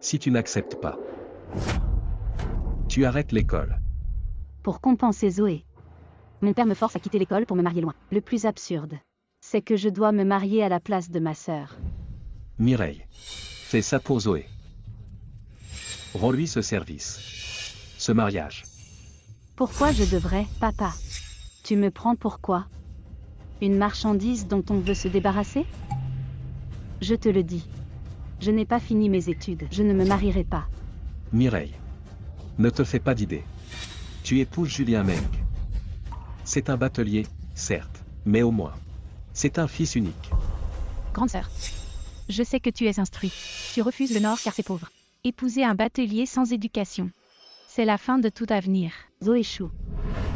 Si tu n'acceptes pas, tu arrêtes l'école. Pour compenser Zoé. Mon père me force à quitter l'école pour me marier loin. Le plus absurde, c'est que je dois me marier à la place de ma sœur. Mireille, fais ça pour Zoé. Rends-lui ce service. Ce mariage. Pourquoi je devrais, papa? Tu me prends pour quoi? Une marchandise dont on veut se débarrasser? Je te le dis. Je n'ai pas fini mes études. Je ne me marierai pas. Mireille, ne te fais pas d'idée. Tu épouses Julien Meng. C'est un batelier, certes, mais au moins. C'est un fils unique. Grande sœur. Je sais que tu es instruit. Tu refuses le Nord car c'est pauvre. Épouser un batelier sans éducation. C'est la fin de tout avenir. Zoé Chou.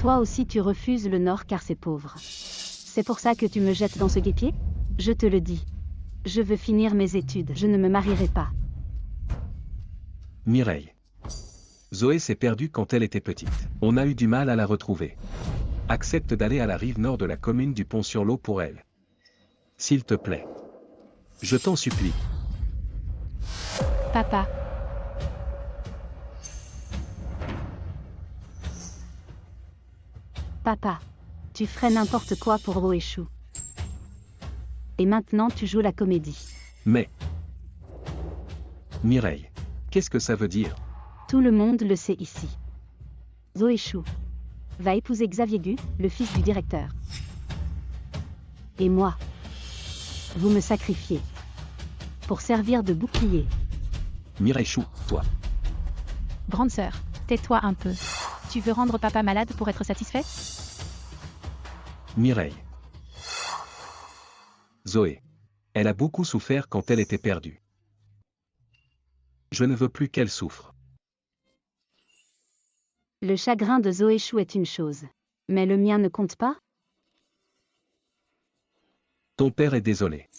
Toi aussi tu refuses le Nord car c'est pauvre. C'est pour ça que tu me jettes dans ce guêpier? Je te le dis. Je veux finir mes études. Je ne me marierai pas. Mireille. Zoé s'est perdue quand elle était petite. On a eu du mal à la retrouver. Accepte d'aller à la rive nord de la commune du Pont-sur-l'Eau pour elle. S'il te plaît. Je t'en supplie. Papa. Papa. Tu ferais n'importe quoi pour Zoé Chou. Et maintenant tu joues la comédie. Mais... Mireille. Qu'est-ce que ça veut dire? Tout le monde le sait ici. Zoé Chou va épouser Xavier Gu, le fils du directeur. Et moi, vous me sacrifiez pour servir de bouclier. Mireille Chou, toi. Grande sœur, tais-toi un peu. Tu veux rendre papa malade pour être satisfait? Mireille. Zoé. Elle a beaucoup souffert quand elle était perdue. Je ne veux plus qu'elle souffre. Le chagrin de Zoé Chou est une chose. Mais le mien ne compte pas? Ton père est désolé.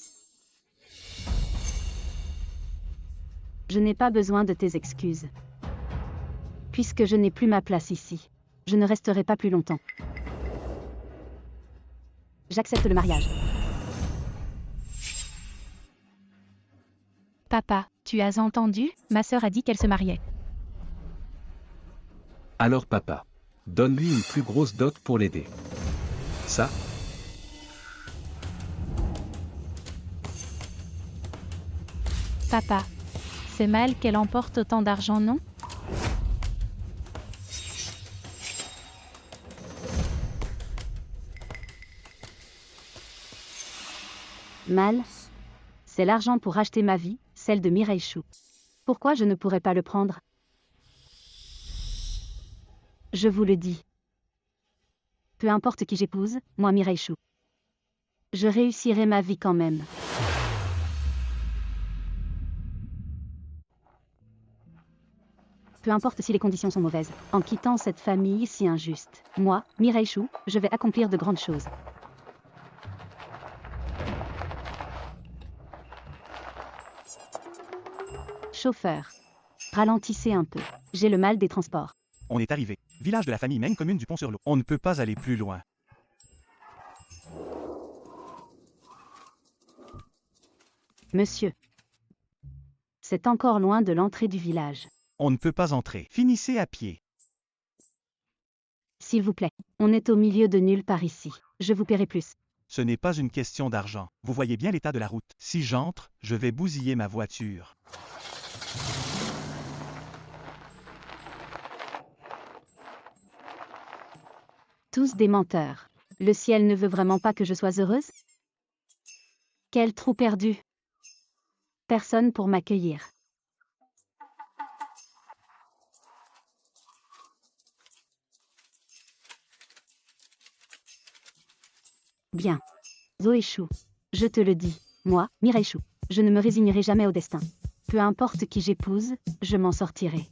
Je n'ai pas besoin de tes excuses. Puisque je n'ai plus ma place ici, je ne resterai pas plus longtemps. J'accepte le mariage. Papa, tu as entendu? Ma sœur a dit qu'elle se mariait. Alors papa. Donne-lui une plus grosse dot pour l'aider. Ça? Papa. C'est mal qu'elle emporte autant d'argent, non? Mal? C'est l'argent pour acheter ma vie, celle de Mireille Chou. Pourquoi je ne pourrais pas le prendre? Je vous le dis. Peu importe qui j'épouse, moi Mireille Chou. Je réussirai ma vie quand même. Peu importe si les conditions sont mauvaises. En quittant cette famille si injuste, moi, Mireille Chou, je vais accomplir de grandes choses. Chauffeur. Ralentissez un peu. J'ai le mal des transports. On est arrivé. Village de la famille Meng, commune du Pont-sur-l'Eau. On ne peut pas aller plus loin. Monsieur. C'est encore loin de l'entrée du village. On ne peut pas entrer. Finissez à pied. S'il vous plaît. On est au milieu de nulle part ici. Je vous paierai plus. Ce n'est pas une question d'argent. Vous voyez bien l'état de la route. Si j'entre, je vais bousiller ma voiture. Tous des menteurs. Le ciel ne veut vraiment pas que je sois heureuse? Quel trou perdu. Personne pour m'accueillir. Bien. Zoé Chou. Je te le dis. Moi, Mireille Chou. Je ne me résignerai jamais au destin. Peu importe qui j'épouse, je m'en sortirai.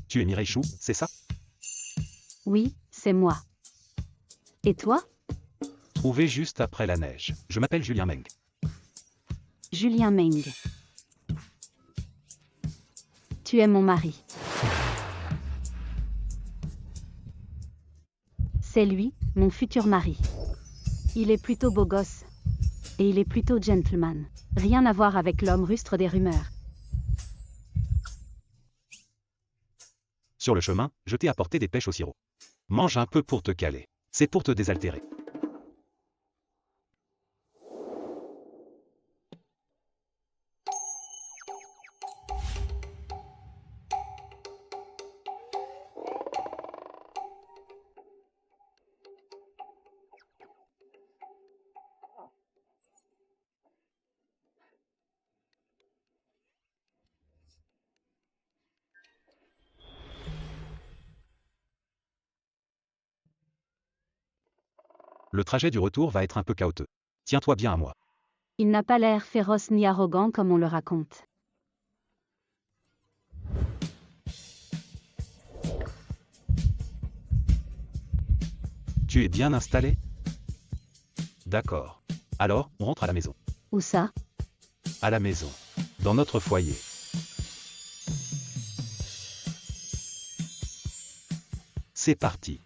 Tu es Mireille Chou, c'est ça? Oui, c'est moi. Et toi? Trouvé juste après la neige. Je m'appelle Julien Meng. Julien Meng. Tu es mon mari. C'est lui, mon futur mari. Il est plutôt beau gosse. Et il est plutôt gentleman. Rien à voir avec l'homme rustre des rumeurs. Sur le chemin, je t'ai apporté des pêches au sirop. Mange un peu pour te caler. C'est pour te désaltérer. Le trajet du retour va être un peu chaotique. Tiens-toi bien à moi. Il n'a pas l'air féroce ni arrogant comme on le raconte. Tu es bien installé? D'accord. Alors, on rentre à la maison. Où ça? À la maison. Dans notre foyer. C'est parti.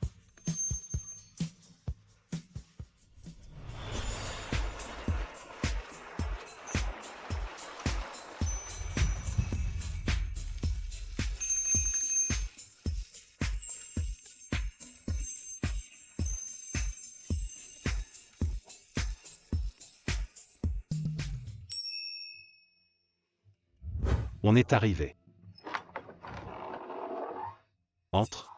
On est arrivé. Entre.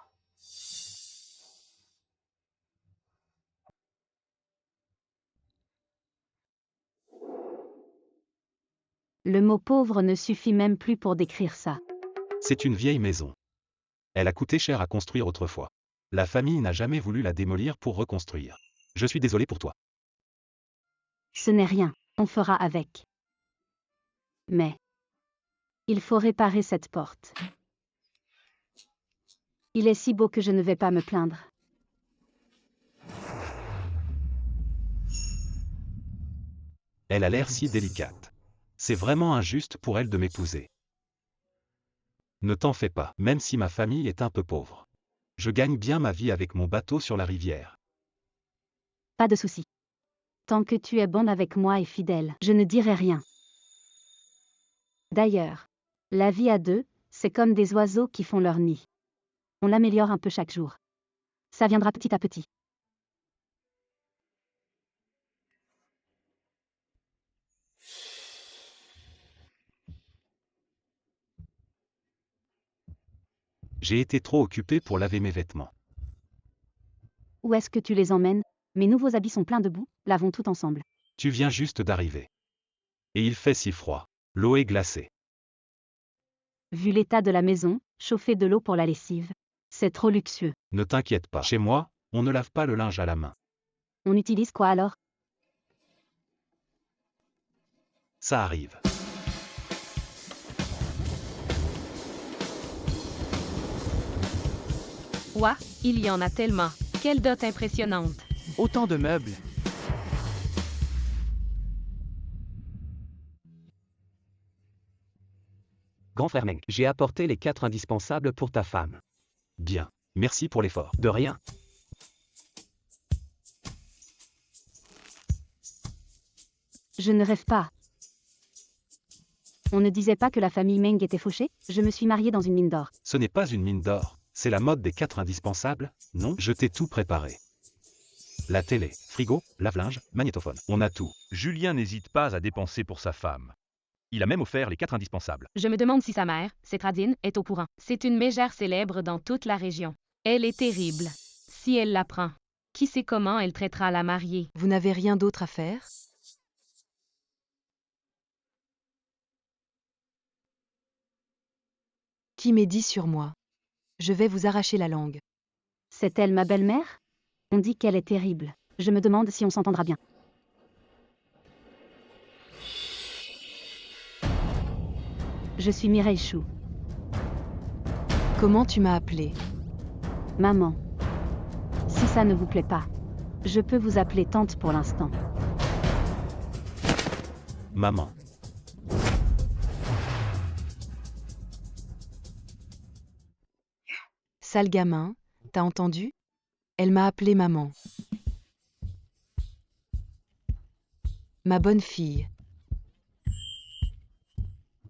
Le mot pauvre ne suffit même plus pour décrire ça. C'est une vieille maison. Elle a coûté cher à construire autrefois. La famille n'a jamais voulu la démolir pour reconstruire. Je suis désolé pour toi. Ce n'est rien, on fera avec. Mais il faut réparer cette porte. Il est si beau que je ne vais pas me plaindre. Elle a l'air si délicate. C'est vraiment injuste pour elle de m'épouser. Ne t'en fais pas, même si ma famille est un peu pauvre. Je gagne bien ma vie avec mon bateau sur la rivière. Pas de souci. Tant que tu es bonne avec moi et fidèle, je ne dirai rien. D'ailleurs, la vie à deux, c'est comme des oiseaux qui font leur nid. On l'améliore un peu chaque jour. Ça viendra petit à petit. J'ai été trop occupé pour laver mes vêtements. Où est-ce que tu les emmènes? Mes nouveaux habits sont pleins de boue, lavons tout ensemble. Tu viens juste d'arriver. Et il fait si froid. L'eau est glacée. Vu l'état de la maison, chauffer de l'eau pour la lessive, c'est trop luxueux. Ne t'inquiète pas. Chez moi, on ne lave pas le linge à la main. On utilise quoi alors? Ça arrive. Ouah, il y en a tellement. Quelle dot impressionnante. Autant de meubles. Grand frère Meng, j'ai apporté les 4 indispensables pour ta femme. Bien. Merci pour l'effort. De rien. Je ne rêve pas. On ne disait pas que la famille Meng était fauchée? Je me suis mariée dans une mine d'or. Ce n'est pas une mine d'or. C'est la mode des 4 indispensables, non? Je t'ai tout préparé. La télé, frigo, lave-linge, magnétophone. On a tout. Julien n'hésite pas à dépenser pour sa femme. Il a même offert les 4 indispensables. Je me demande si sa mère, Cétradine, est au courant. C'est une mégère célèbre dans toute la région. Elle est terrible. Si elle l'apprend, qui sait comment elle traitera la mariée? Vous n'avez rien d'autre à faire? Qui médit sur moi? Je vais vous arracher la langue. C'est elle ma belle-mère? On dit qu'elle est terrible. Je me demande si on s'entendra bien. Je suis Mireille Chou. Comment tu m'as appelé? Maman. Si ça ne vous plaît pas, je peux vous appeler tante pour l'instant. Maman. Sale gamin, t'as entendu? Elle m'a appelé maman. Ma bonne fille.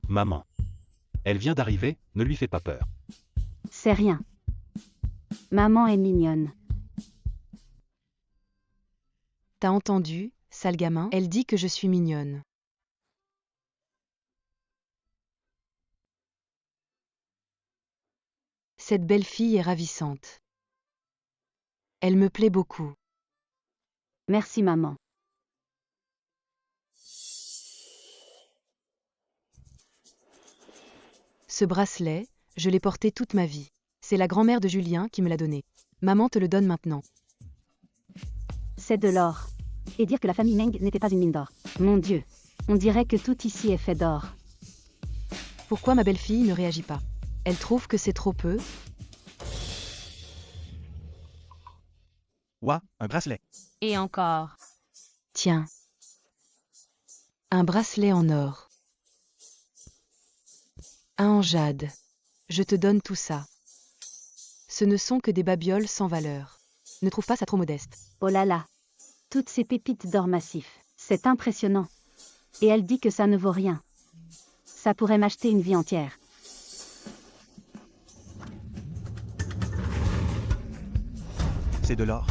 Maman. Elle vient d'arriver, ne lui fais pas peur. C'est rien. Maman est mignonne. T'as entendu, sale gamin? Elle dit que je suis mignonne. Cette belle fille est ravissante. Elle me plaît beaucoup. Merci maman. Ce bracelet, je l'ai porté toute ma vie. C'est la grand-mère de Julien qui me l'a donné. Maman te le donne maintenant. C'est de l'or. Et dire que la famille Meng n'était pas une mine d'or. Mon Dieu. On dirait que tout ici est fait d'or. Pourquoi ma belle-fille ne réagit pas? Elle trouve que c'est trop peu? Ouah, un bracelet. Et encore. Tiens. Un bracelet en or. Un en jade. Je te donne tout ça. Ce ne sont que des babioles sans valeur. Ne trouve pas ça trop modeste? Oh là là. Toutes ces pépites d'or massif. C'est impressionnant. Et elle dit que ça ne vaut rien. Ça pourrait m'acheter une vie entière. C'est de l'or.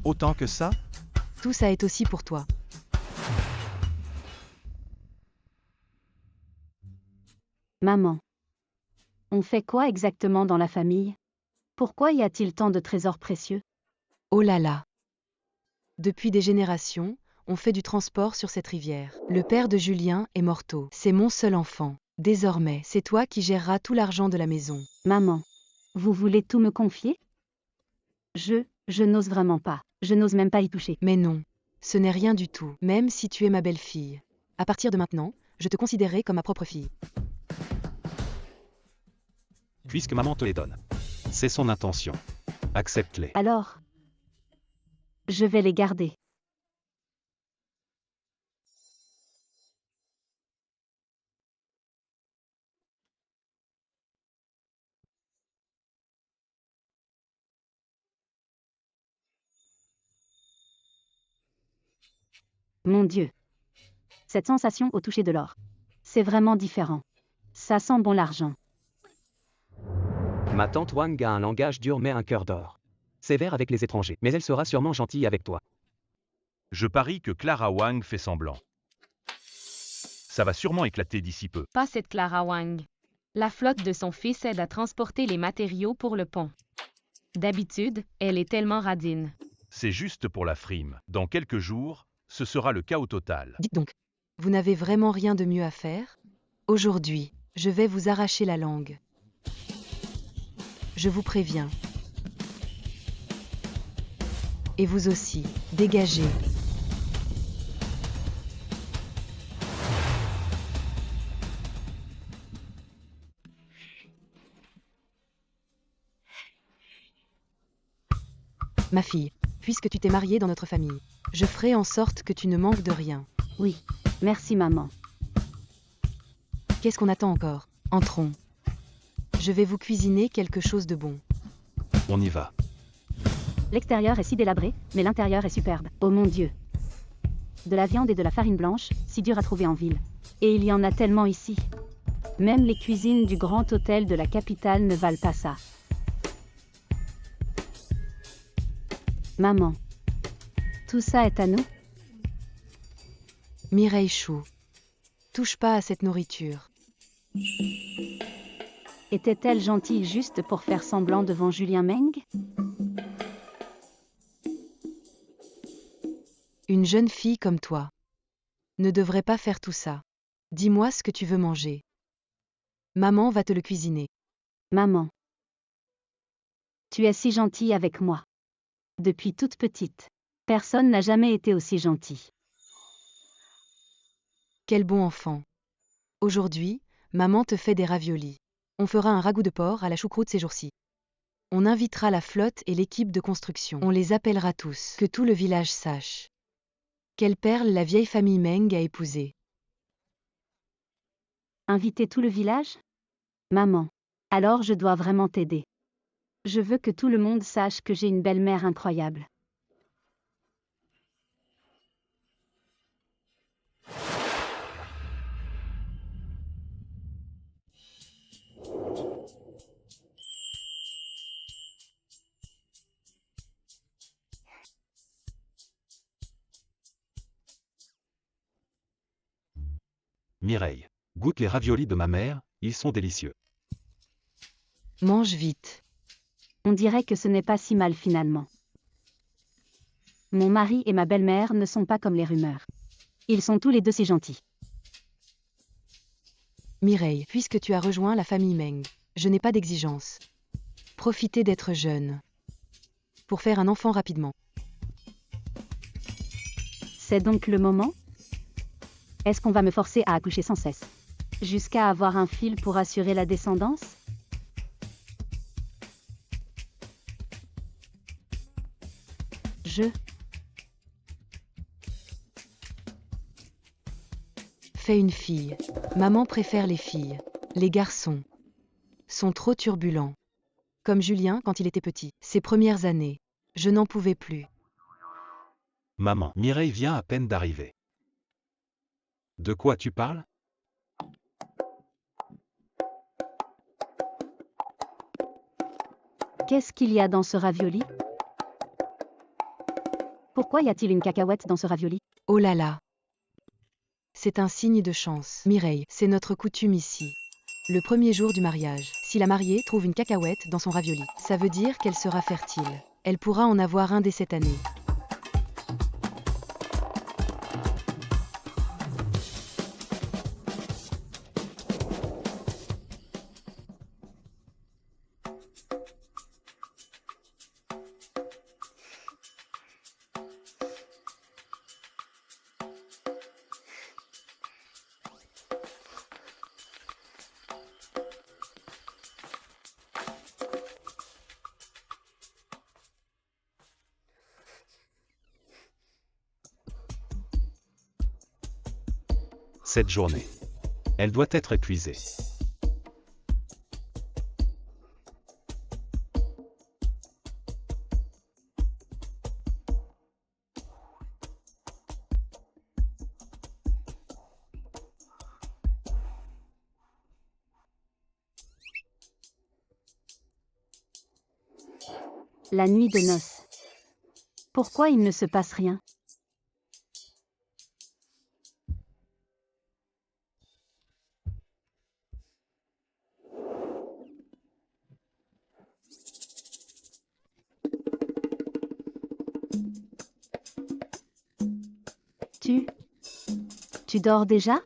Autant que ça? Tout ça est aussi pour toi. Maman. On fait quoi exactement dans la famille? Pourquoi y a-t-il tant de trésors précieux? Oh là là. Depuis des générations, on fait du transport sur cette rivière. Le père de Julien est morto. C'est mon seul enfant. Désormais, c'est toi qui géreras tout l'argent de la maison. Maman. Vous voulez tout me confier? Je n'ose vraiment pas. Je n'ose même pas y toucher. Mais non, ce n'est rien du tout, même si tu es ma belle-fille. À partir de maintenant, je te considérerai comme ma propre fille. Puisque maman te les donne. C'est son intention. Accepte-les. Alors, je vais les garder. Mon Dieu. Cette sensation au toucher de l'or. C'est vraiment différent. Ça sent bon l'argent. Ma tante Wang a un langage dur mais un cœur d'or. Sévère avec les étrangers, mais elle sera sûrement gentille avec toi. Je parie que Clara Wang fait semblant. Ça va sûrement éclater d'ici peu. Pas cette Clara Wang. La flotte de son fils aide à transporter les matériaux pour le pont. D'habitude, elle est tellement radine. C'est juste pour la frime. Dans quelques jours, ce sera le chaos total. Dites donc, vous n'avez vraiment rien de mieux à faire? Aujourd'hui, je vais vous arracher la langue. Je vous préviens. Et vous aussi, dégagez. Ma fille, puisque tu t'es mariée dans notre famille, je ferai en sorte que tu ne manques de rien. Oui, merci maman. Qu'est-ce qu'on attend encore? Entrons. Je vais vous cuisiner quelque chose de bon. On y va. L'extérieur est si délabré, mais l'intérieur est superbe. Oh mon Dieu. De la viande et de la farine blanche, si dur à trouver en ville. Et il y en a tellement ici. Même les cuisines du grand hôtel de la capitale ne valent pas ça. Maman. Tout ça est à nous? Mireille Chou. Touche pas à cette nourriture. Était-elle gentille juste pour faire semblant devant Julien Meng? Une jeune fille comme toi ne devrait pas faire tout ça. Dis-moi ce que tu veux manger. Maman va te le cuisiner. Maman. Tu es si gentille avec moi. Depuis toute petite. Personne n'a jamais été aussi gentil. Quel bon enfant. Aujourd'hui, maman te fait des raviolis. On fera un ragoût de porc à la choucroute ces jours-ci. On invitera la flotte et l'équipe de construction. On les appellera tous. Que tout le village sache. Quelle perle la vieille famille Meng a épousée. Inviter tout le village? Maman. Alors je dois vraiment t'aider. Je veux que tout le monde sache que j'ai une belle-mère incroyable. Mireille. Goûte les raviolis de ma mère, ils sont délicieux. Mange vite. On dirait que ce n'est pas si mal finalement. Mon mari et ma belle-mère ne sont pas comme les rumeurs. Ils sont tous les deux si gentils. Mireille, puisque tu as rejoint la famille Meng, je n'ai pas d'exigence. Profitez d'être jeune. Pour faire un enfant rapidement. C'est donc le moment? Est-ce qu'on va me forcer à accoucher sans cesse? Jusqu'à avoir un fil pour assurer la descendance? Fais une fille. Maman préfère les filles. Les garçons sont trop turbulents. Comme Julien quand il était petit. Ses premières années. Je n'en pouvais plus. Maman. Mireille vient à peine d'arriver. De quoi tu parles? Qu'est-ce qu'il y a dans ce ravioli? Pourquoi y a-t-il une cacahuète dans ce ravioli? Oh là là. C'est un signe de chance. Mireille, c'est notre coutume ici. Le premier jour du mariage, si la mariée trouve une cacahuète dans son ravioli, ça veut dire qu'elle sera fertile. Elle pourra en avoir un dès cette année. Cette journée. Elle doit être épuisée. La nuit de noces. Pourquoi il ne se passe rien? Tu dors déjà?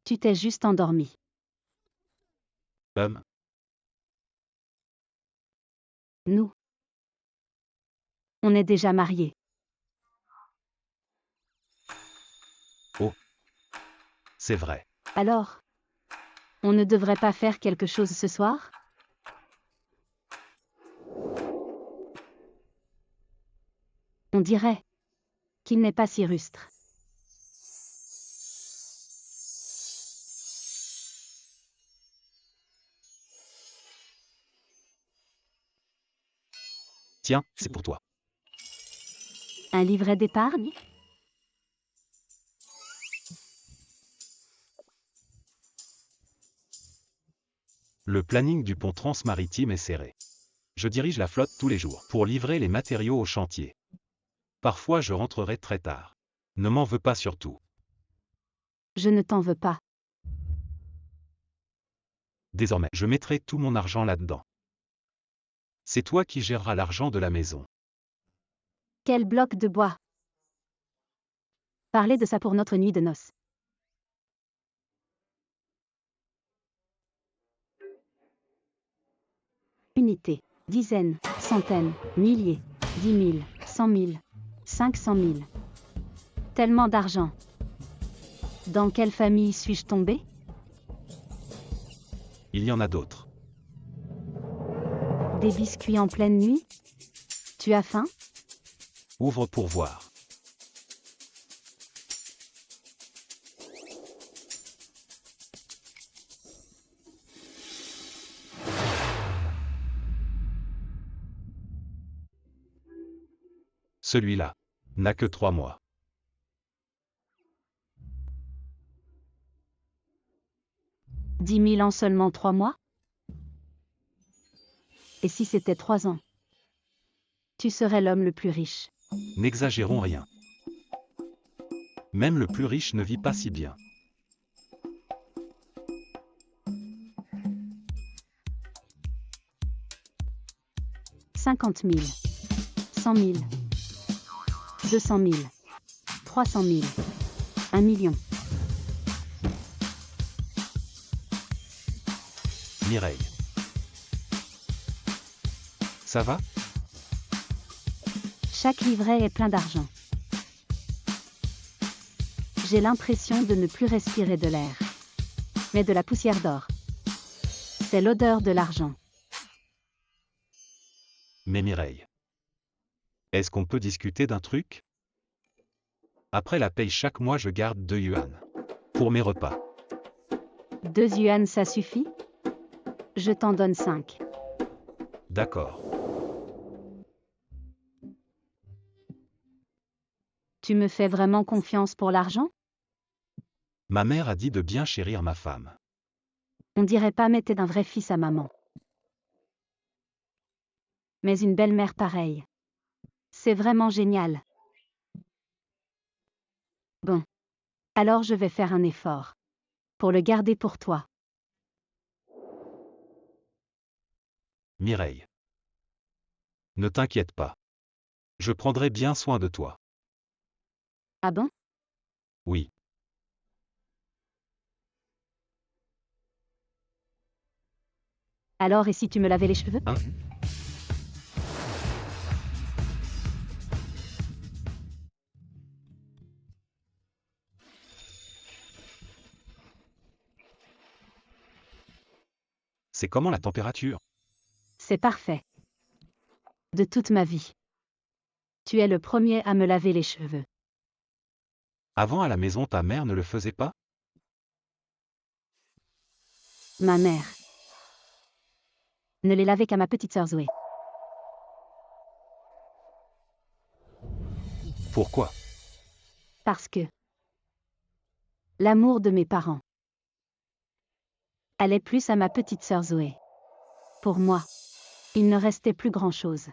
Tu t'es juste endormi. Nous. On est déjà mariés. Oh. C'est vrai. Alors, on ne devrait pas faire quelque chose ce soir? On dirait qu'il n'est pas si rustre. Tiens, c'est pour toi. Un livret d'épargne? Le planning du pont transmaritime est serré. Je dirige la flotte tous les jours pour livrer les matériaux au chantier. Parfois je rentrerai très tard. Ne m'en veux pas surtout. Je ne t'en veux pas. Désormais, je mettrai tout mon argent là-dedans. C'est toi qui géreras l'argent de la maison. Quel bloc de bois! Parlez de ça pour notre nuit de noces. Unités, dizaines, centaines, milliers, 10 000, 100 000, 500 000. Tellement d'argent. Dans quelle famille suis-je tombée? Il y en a d'autres. Des biscuits en pleine nuit? Tu as faim? Ouvre pour voir. Celui-là n'a que 3 mois. 10 000 en seulement 3 mois? Et si c'était 3 ans? Tu serais l'homme le plus riche. N'exagérons rien. Même le plus riche ne vit pas si bien. « 50 000, 100 000, 200 000, 300 000, 1 million. » Mireille. Ça va? Chaque livret est plein d'argent. J'ai l'impression de ne plus respirer de l'air, mais de la poussière d'or. C'est l'odeur de l'argent. Mais Mireille. Est-ce qu'on peut discuter d'un truc? Après la paye chaque mois je garde 2 yuan. Pour mes repas. 2 yuan ça suffit? Je t'en donne 5. D'accord. Tu me fais vraiment confiance pour l'argent? Ma mère a dit de bien chérir ma femme. On dirait pas mais t'es d'un vrai fils à maman. Mais une belle-mère pareille. C'est vraiment génial. Bon. Alors je vais faire un effort. Pour le garder pour toi. Mireille. Ne t'inquiète pas. Je prendrai bien soin de toi. Ah bon? Oui. Alors et si tu me lavais les cheveux? Hein? C'est comment la température? C'est parfait. De toute ma vie. Tu es le premier à me laver les cheveux. Avant à la maison ta mère ne le faisait pas? Ma mère. Ne les lavait qu'à ma petite sœur Zoé. Pourquoi? Parce que. L'amour de mes parents. Allait plus à ma petite sœur Zoé. Pour moi. Il ne restait plus grand-chose.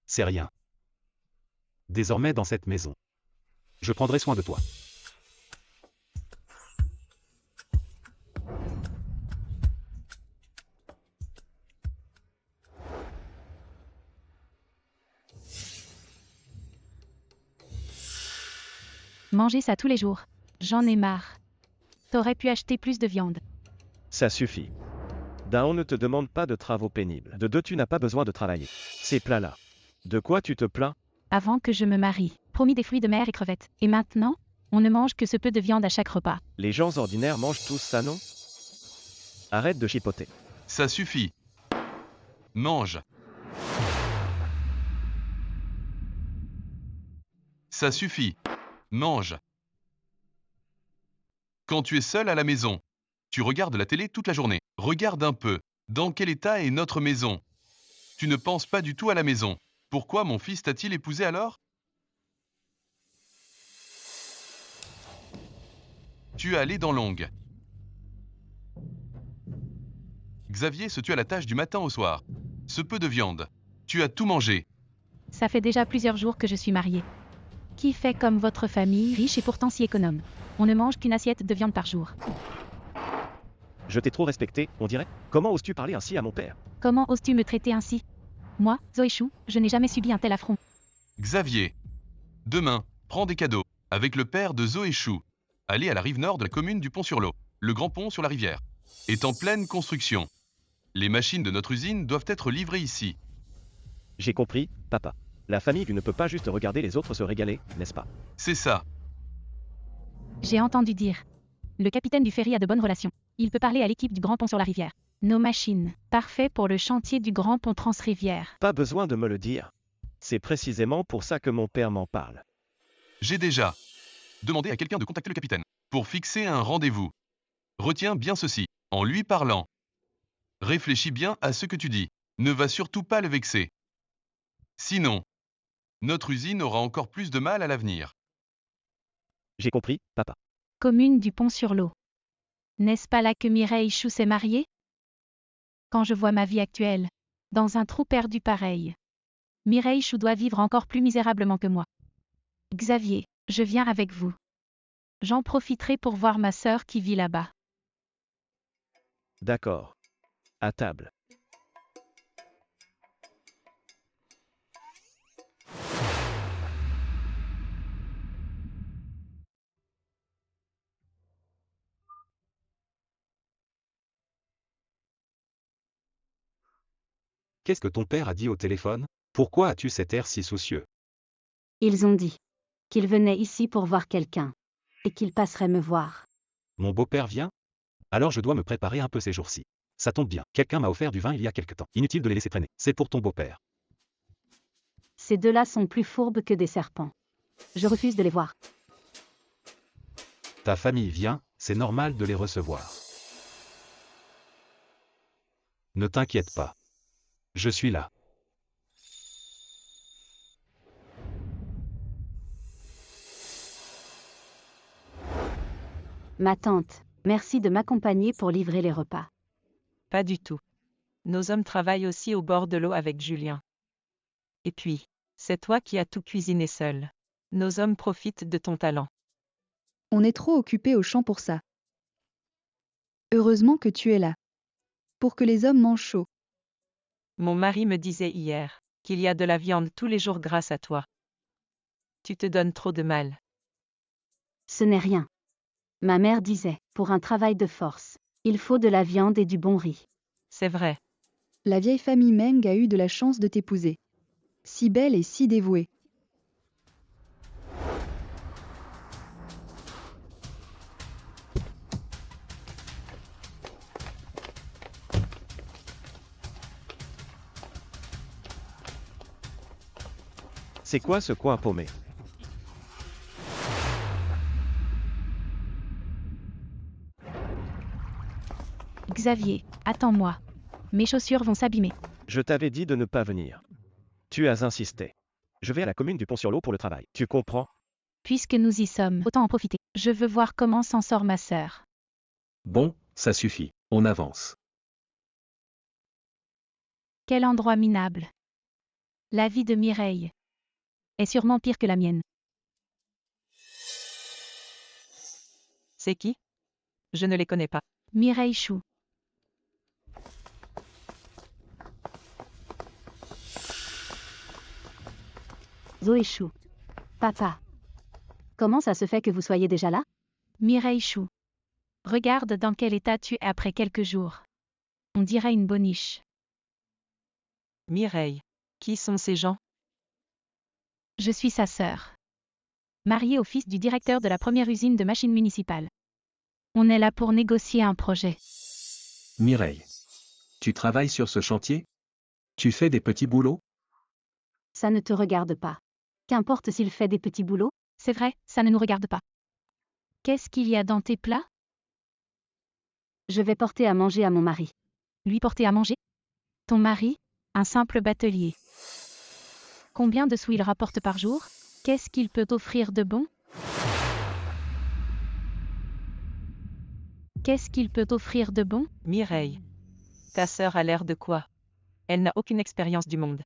C'est rien. Désormais dans cette maison. Je prendrai soin de toi. Manger ça tous les jours. J'en ai marre. T'aurais pu acheter plus de viande. Ça suffit. D'un, on ne te demande pas de travaux pénibles. De deux, tu n'as pas besoin de travailler. C'est plat là. De quoi tu te plains? Avant que je me marie, promis des fruits de mer et crevettes. Et maintenant, on ne mange que ce peu de viande à chaque repas. Les gens ordinaires mangent tous ça, non? Arrête de chipoter. Ça suffit. Mange. Ça suffit. Mange. Quand tu es seul à la maison, tu regardes la télé toute la journée. Regarde un peu. Dans quel état est notre maison? Tu ne penses pas du tout à la maison. Pourquoi mon fils t'a-t-il épousé alors? Tu as les dents longues. Xavier se tue à la tâche du matin au soir. Ce peu de viande. Tu as tout mangé. Ça fait déjà plusieurs jours que je suis mariée. Qui fait comme votre famille, riche et pourtant si économe? On ne mange qu'une assiette de viande par jour. Je t'ai trop respecté, on dirait. Comment oses-tu parler ainsi à mon père? Comment oses-tu me traiter ainsi? Moi, Zoé Chou, je n'ai jamais subi un tel affront. Xavier. Demain, prends des cadeaux. Avec le père de Zoé Chou. Allez à la rive nord de la commune du Pont-sur-l'Eau. Le grand pont sur la rivière est en pleine construction. Les machines de notre usine doivent être livrées ici. J'ai compris, papa. La famille, tu ne peux pas juste regarder les autres se régaler, n'est-ce pas? C'est ça. J'ai entendu dire. Le capitaine du ferry a de bonnes relations. Il peut parler à l'équipe du grand pont sur la rivière. Nos machines, parfait pour le chantier du grand pont Transrivière. Pas besoin de me le dire. C'est précisément pour ça que mon père m'en parle. J'ai déjà demandé à quelqu'un de contacter le capitaine pour fixer un rendez-vous. Retiens bien ceci, en lui parlant. Réfléchis bien à ce que tu dis. Ne va surtout pas le vexer. Sinon, notre usine aura encore plus de mal à l'avenir. J'ai compris, papa. Commune du Pont-sur-l'Eau. N'est-ce pas là que Mireille Chou s'est mariée? Quand je vois ma vie actuelle, dans un trou perdu pareil, Mireille Chou doit vivre encore plus misérablement que moi. Xavier, je viens avec vous. J'en profiterai pour voir ma sœur qui vit là-bas. D'accord. À table. Qu'est-ce que ton père a dit au téléphone? Pourquoi as-tu cet air si soucieux? Ils ont dit qu'ils venaient ici pour voir quelqu'un. Et qu'ils passeraient me voir. Mon beau-père vient? Alors je dois me préparer un peu ces jours-ci. Ça tombe bien, quelqu'un m'a offert du vin il y a quelque temps. Inutile de les laisser traîner. C'est pour ton beau-père. Ces deux-là sont plus fourbes que des serpents. Je refuse de les voir. Ta famille vient, c'est normal de les recevoir. Ne t'inquiète pas. Je suis là. Ma tante, merci de m'accompagner pour livrer les repas. Pas du tout. Nos hommes travaillent aussi au bord de l'eau avec Julien. Et puis, c'est toi qui as tout cuisiné seul. Nos hommes profitent de ton talent. On est trop occupés au champ pour ça. Heureusement que tu es là. Pour que les hommes mangent chaud. Mon mari me disait hier qu'il y a de la viande tous les jours grâce à toi. Tu te donnes trop de mal. Ce n'est rien. Ma mère disait, pour un travail de force, il faut de la viande et du bon riz. C'est vrai. La vieille famille Meng a eu de la chance de t'épouser. Si belle et si dévouée. C'est quoi ce coin paumé? Xavier, attends-moi. Mes chaussures vont s'abîmer. Je t'avais dit de ne pas venir. Tu as insisté. Je vais à la commune du Pont-sur-l'Eau pour le travail. Tu comprends? Puisque nous y sommes, autant en profiter. Je veux voir comment s'en sort ma sœur. Bon, ça suffit, on avance. Quel endroit minable. La vie de Mireille est sûrement pire que la mienne. C'est qui? Je ne les connais pas. Mireille Chou. Zoé Chou. Papa. Comment ça se fait que vous soyez déjà là? Mireille Chou. Regarde dans quel état tu es après quelques jours. On dirait une boniche. Mireille. Qui sont ces gens? Je suis sa sœur. Mariée au fils du directeur de la première usine de machines municipales. On est là pour négocier un projet. Mireille. Tu travailles sur ce chantier? Tu fais des petits boulots? Ça ne te regarde pas. Qu'importe s'il fait des petits boulots? C'est vrai, ça ne nous regarde pas. Qu'est-ce qu'il y a dans tes plats? Je vais porter à manger à mon mari. Lui porter à manger? Ton mari? Un simple batelier. Combien de sous il rapporte par jour? Qu'est-ce qu'il peut offrir de bon? Qu'est-ce qu'il peut offrir de bon? Mireille. Ta sœur a l'air de quoi? Elle n'a aucune expérience du monde.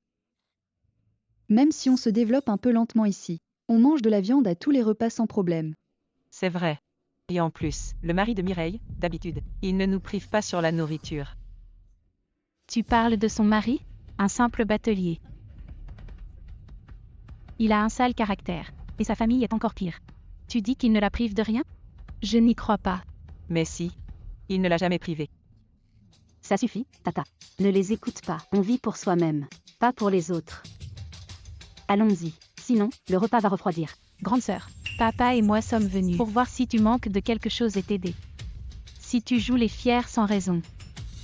Même si on se développe un peu lentement ici, on mange de la viande à tous les repas sans problème. C'est vrai. Et en plus, le mari de Mireille, d'habitude, il ne nous prive pas sur la nourriture. Tu parles de son mari? Un simple batelier. Il a un sale caractère, et sa famille est encore pire. Tu dis qu'il ne la prive de rien? Je n'y crois pas. Mais si, il ne l'a jamais privée. Ça suffit, tata. Ne les écoute pas. On vit pour soi-même, pas pour les autres. Allons-y, sinon, le repas va refroidir. Grande sœur, papa et moi sommes venus pour voir si tu manques de quelque chose et t'aider. Si tu joues les fiers sans raison,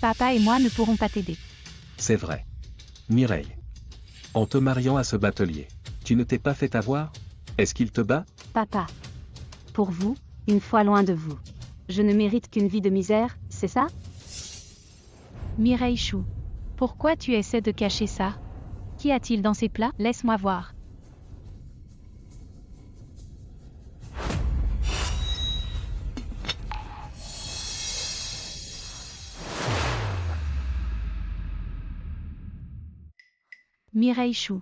papa et moi ne pourrons pas t'aider. C'est vrai. Mireille. En te mariant à ce batelier, tu ne t'es pas fait avoir? Est-ce qu'il te bat? Papa. Pour vous, une fois loin de vous. Je ne mérite qu'une vie de misère, c'est ça? Mireille Chou. Pourquoi tu essaies de cacher ça? Qu'y a-t-il dans ces plats? Laisse-moi voir. Mireille Chou.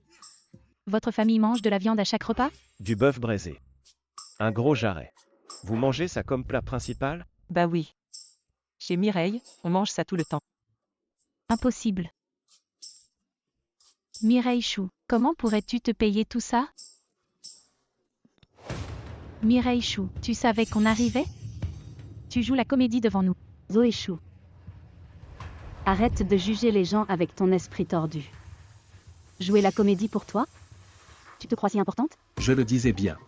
Votre famille mange de la viande à chaque repas? Du bœuf braisé. Un gros jarret. Vous mangez ça comme plat principal? Bah oui. Chez Mireille, on mange ça tout le temps. Impossible. Mireille Chou, comment pourrais-tu te payer tout ça? Mireille Chou, tu savais qu'on arrivait? Tu joues la comédie devant nous. Zoé Chou. Arrête de juger les gens avec ton esprit tordu. Jouer la comédie pour toi? Tu te crois si importante? Je le disais bien.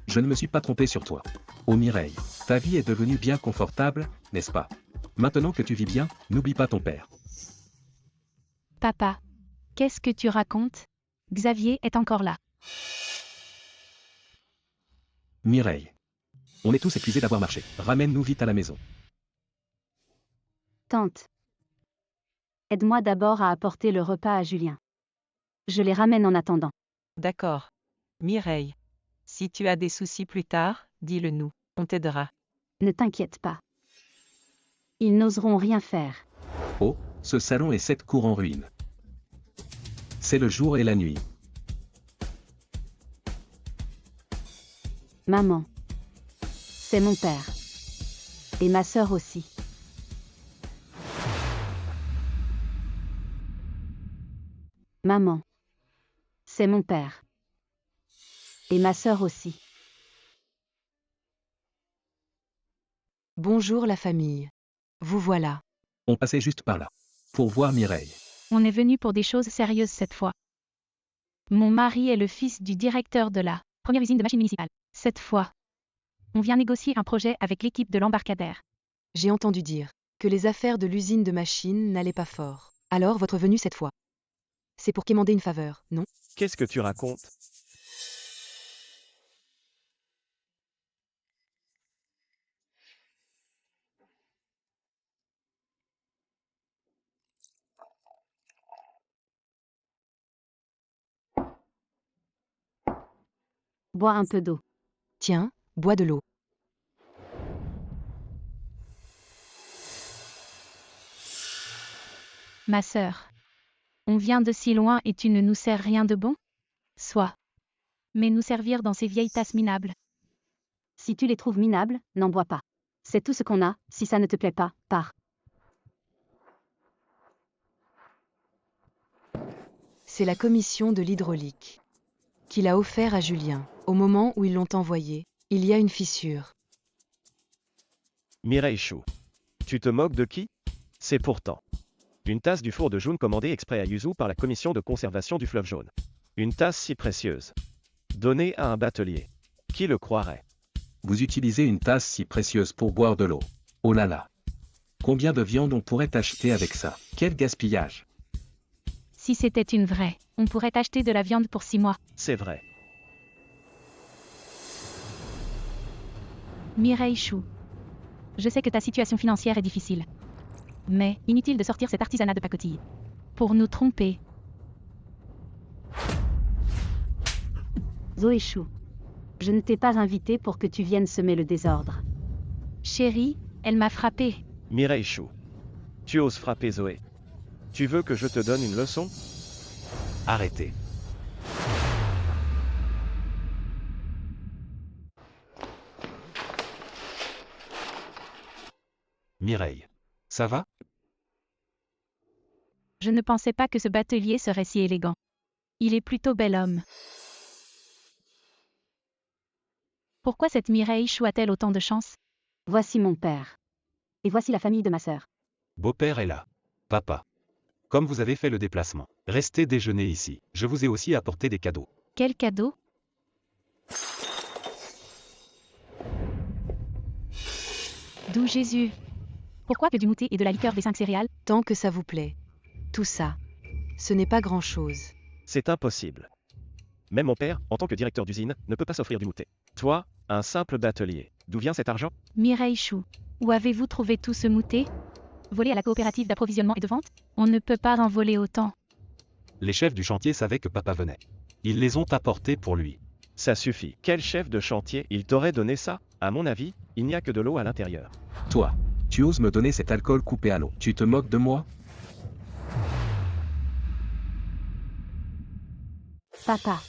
Je ne me suis pas trompé sur toi. Oh Mireille, ta vie est devenue bien confortable, n'est-ce pas? Maintenant que tu vis bien, n'oublie pas ton père. Papa. Qu'est-ce que tu racontes? Xavier est encore là. Mireille. On est tous épuisés d'avoir marché. Ramène-nous vite à la maison. Tante. Aide-moi d'abord à apporter le repas à Julien. Je les ramène en attendant. D'accord. Mireille. Si tu as des soucis plus tard, dis-le nous. On t'aidera. Ne t'inquiète pas. Ils n'oseront rien faire. Oh, ce salon est 7 cours en ruine. C'est le jour et la nuit. Maman. C'est mon père. Et ma sœur aussi. Maman. C'est mon père. Et ma sœur aussi. Bonjour la famille. Vous voilà. On passait juste par là. Pour voir Mireille. On est venu pour des choses sérieuses cette fois. Mon mari est le fils du directeur de la première usine de machines municipale. Cette fois, on vient négocier un projet avec l'équipe de l'embarcadère. J'ai entendu dire que les affaires de l'usine de machines n'allaient pas fort. Alors votre venue cette fois. C'est pour quémander une faveur, non? Qu'est-ce que tu racontes? Bois un peu d'eau. Tiens, bois de l'eau. Ma sœur. On vient de si loin et tu ne nous sers rien de bon? Soit. Mais nous servir dans ces vieilles tasses minables. Si tu les trouves minables, n'en bois pas. C'est tout ce qu'on a, si ça ne te plaît pas, pars. C'est la commission de l'hydraulique qu'il a offert à Julien. Au moment où ils l'ont envoyé, il y a une fissure. Mireille Chou. Tu te moques de qui? C'est pourtant une tasse du four de June commandée exprès à Yuzu par la commission de conservation du fleuve jaune. Une tasse si précieuse. Donnée à un batelier. Qui le croirait? Vous utilisez une tasse si précieuse pour boire de l'eau. Oh là là. Combien de viande on pourrait acheter avec ça? Quel gaspillage. Si c'était une vraie, on pourrait acheter de la viande pour 6 mois. C'est vrai. Mireille Chou. Je sais que ta situation financière est difficile. Mais, inutile de sortir cet artisanat de pacotille. Pour nous tromper. Zoé Chou. Je ne t'ai pas invité pour que tu viennes semer le désordre. Chérie, elle m'a frappé. Mireille Chou. Tu oses frapper Zoé. Tu veux que je te donne une leçon? Arrêtez. Mireille. Ça va? Je ne pensais pas que ce batelier serait si élégant. Il est plutôt bel homme. Pourquoi cette Mireille Chou a-t-elle autant de chance? Voici mon père. Et voici la famille de ma sœur. Beau-père est là. Papa. Comme vous avez fait le déplacement, restez déjeuner ici. Je vous ai aussi apporté des cadeaux. Quel cadeau? D'où Jésus? Pourquoi que du mouté et de la liqueur des 5 céréales? Tant que ça vous plaît. Tout ça, ce n'est pas grand-chose. C'est impossible. Même mon père, en tant que directeur d'usine, ne peut pas s'offrir du moutet. Toi, un simple batelier. D'où vient cet argent? Mireille Chou. Où avez-vous trouvé tout ce mouté? Voler à la coopérative d'approvisionnement et de vente? On ne peut pas en voler autant. Les chefs du chantier savaient que papa venait. Ils les ont apportés pour lui. Ça suffit. Quel chef de chantier il t'aurait donné ça? À mon avis, il n'y a que de l'eau à l'intérieur. Toi, tu oses me donner cet alcool coupé à l'eau. Tu te moques de moi? Papa,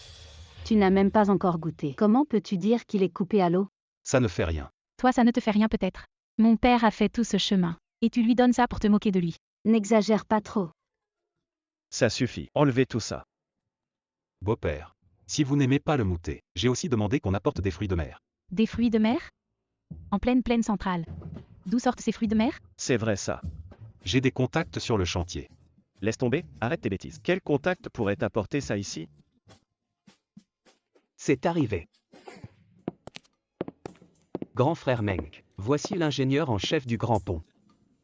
tu n'as même pas encore goûté. Comment peux-tu dire qu'il est coupé à l'eau? Ça ne fait rien. Toi, ça ne te fait rien peut-être. Mon père a fait tout ce chemin. Et tu lui donnes ça pour te moquer de lui. N'exagère pas trop. Ça suffit. Enlevez tout ça. Beau-père, si vous n'aimez pas le moutet, j'ai aussi demandé qu'on apporte des fruits de mer. Des fruits de mer? En pleine plaine centrale. D'où sortent ces fruits de mer? C'est vrai ça. J'ai des contacts sur le chantier. Laisse tomber, arrête tes bêtises. Quel contact pourrait apporter ça ici? C'est arrivé. Grand frère Meng, voici l'ingénieur en chef du Grand Pont.